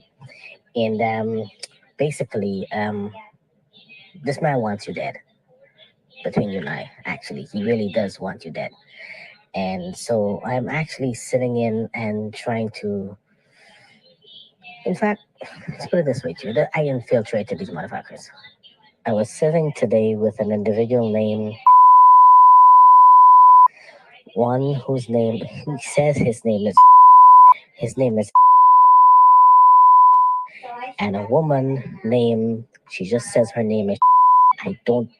[SPEAKER 9] and basically, this man wants you dead. Between you and I, actually, he really does want you dead. And so I'm actually sitting in and trying to. In fact, let's put it this way, too. I infiltrated these motherfuckers. I was sitting today with an individual named. One whose name he says his name is. His name is. And a woman named. She just says her name is. I don't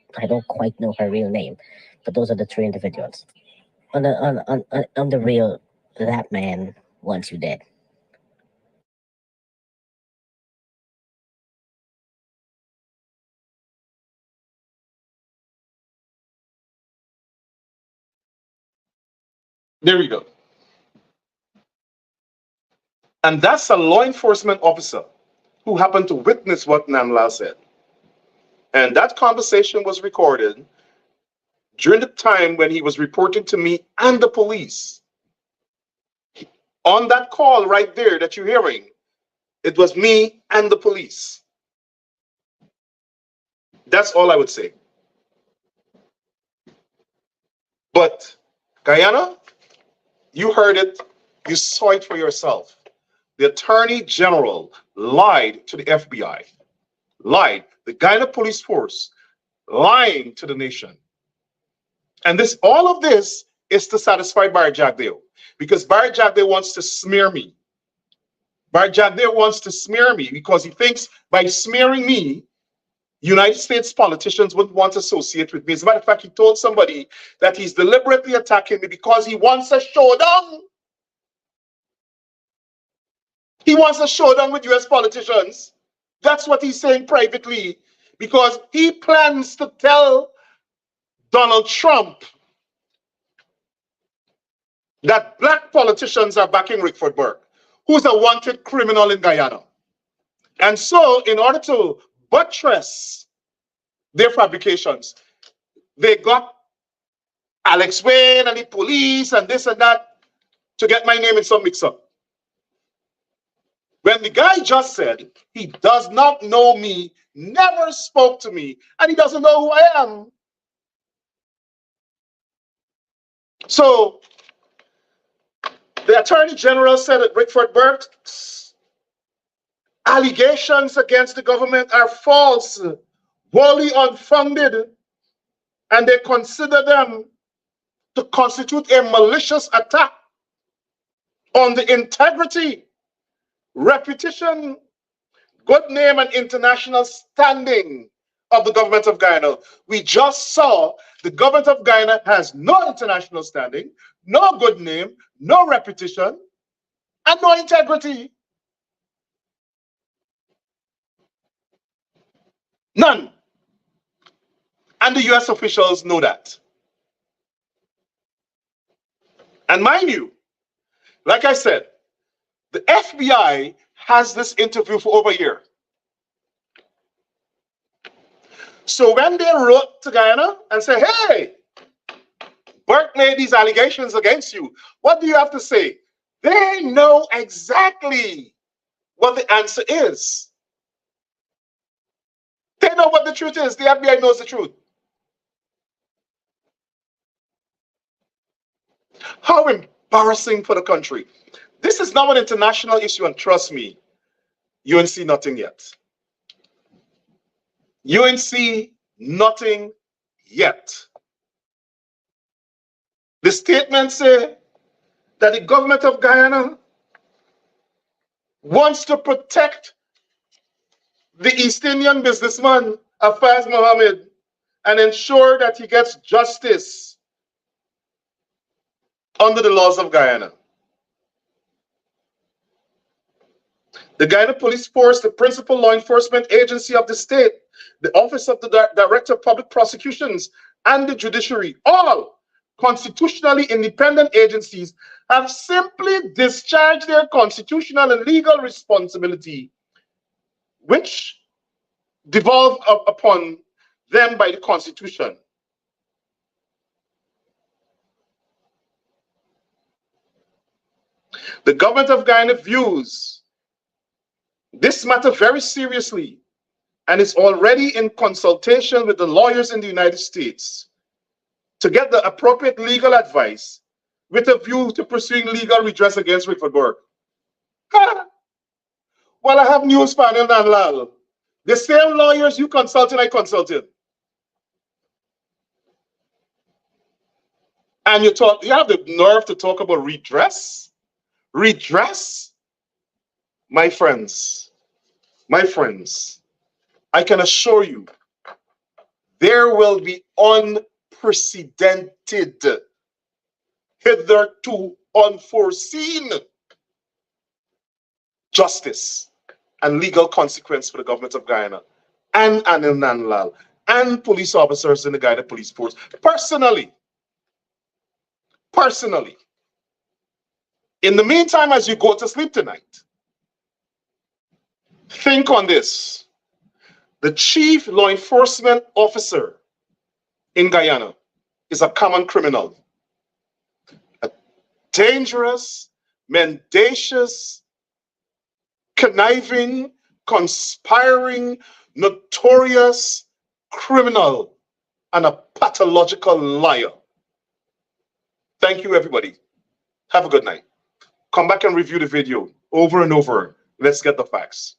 [SPEAKER 9] quite know her real name, but those are the 3 individuals. On the real, that man wants you dead.
[SPEAKER 1] There we go. And that's a law enforcement officer who happened to witness what Nandlall said. And that conversation was recorded during the time when he was reporting to me and the police. On that call right there that you're hearing, it was me and the police. That's all I would say. But Guyana, you heard it, you saw it for yourself. The Attorney General lied to the FBI, lied. The Guyana Police Force lying to the nation. And all of this is to satisfy Barry Jagdeo, because Barry Jagdeo wants to smear me. Barry Jagdeo wants to smear me because he thinks by smearing me, United States politicians wouldn't want to associate with me. As a matter of fact, he told somebody that he's deliberately attacking me because he wants a showdown. He wants a showdown with US politicians. That's what he's saying privately, because he plans to tell Donald Trump that black politicians are backing Rickford Burke, who's a wanted criminal in Guyana. And so, in order to buttress their fabrications, they got Alex Wayne and the police and this and that to get my name in some mix-up. When the guy just said he does not know me, never spoke to me, and he doesn't know who I am. So the Attorney General said that Rickford Burke's allegations against the government are false, wholly unfounded, and they consider them to constitute a malicious attack on the integrity, reputation, good name, and international standing of the government of Guyana. We just saw the government of Guyana has no international standing, no good name, no reputation, and no integrity. None. And the US officials know that. And mind you, like I said, the FBI has this interview for over a year. So when they wrote to Guyana and said, hey, Burke made these allegations against you, what do you have to say? They know exactly what the answer is. They know what the truth is. The FBI knows the truth. How embarrassing for the country. This is now an international issue, and trust me, UNC nothing yet. UNC nothing yet. The statement says that the government of Guyana wants to protect the East Indian businessman, Afaz Mohammed, and ensure that he gets justice under the laws of Guyana. The Guyana Police Force, the principal law enforcement agency of the state, the Office of the Director of Public Prosecutions, and the judiciary, all constitutionally independent agencies, have simply discharged their constitutional and legal responsibility, which devolve upon them by the Constitution. The government of Guyana views this matter very seriously and is already in consultation with the lawyers in the United States to get the appropriate legal advice with a view to pursuing legal redress against Rickford Burke. Well, I have news for Anil Nandlall. The same lawyers you consulted, I consulted. And you have the nerve to talk about redress? Redress? My friends, I can assure you, there will be unprecedented, hitherto unforeseen justice and legal consequence for the government of Guyana and Anil Nandlall and police officers in the Guyana Police Force. Personally, in the meantime, as you go to sleep tonight, think on this. The chief law enforcement officer in Guyana is a common criminal. A dangerous, mendacious, conniving, conspiring, notorious criminal, and a pathological liar. Thank you, everybody. Have a good night. Come back and review the video over and over. Let's get the facts.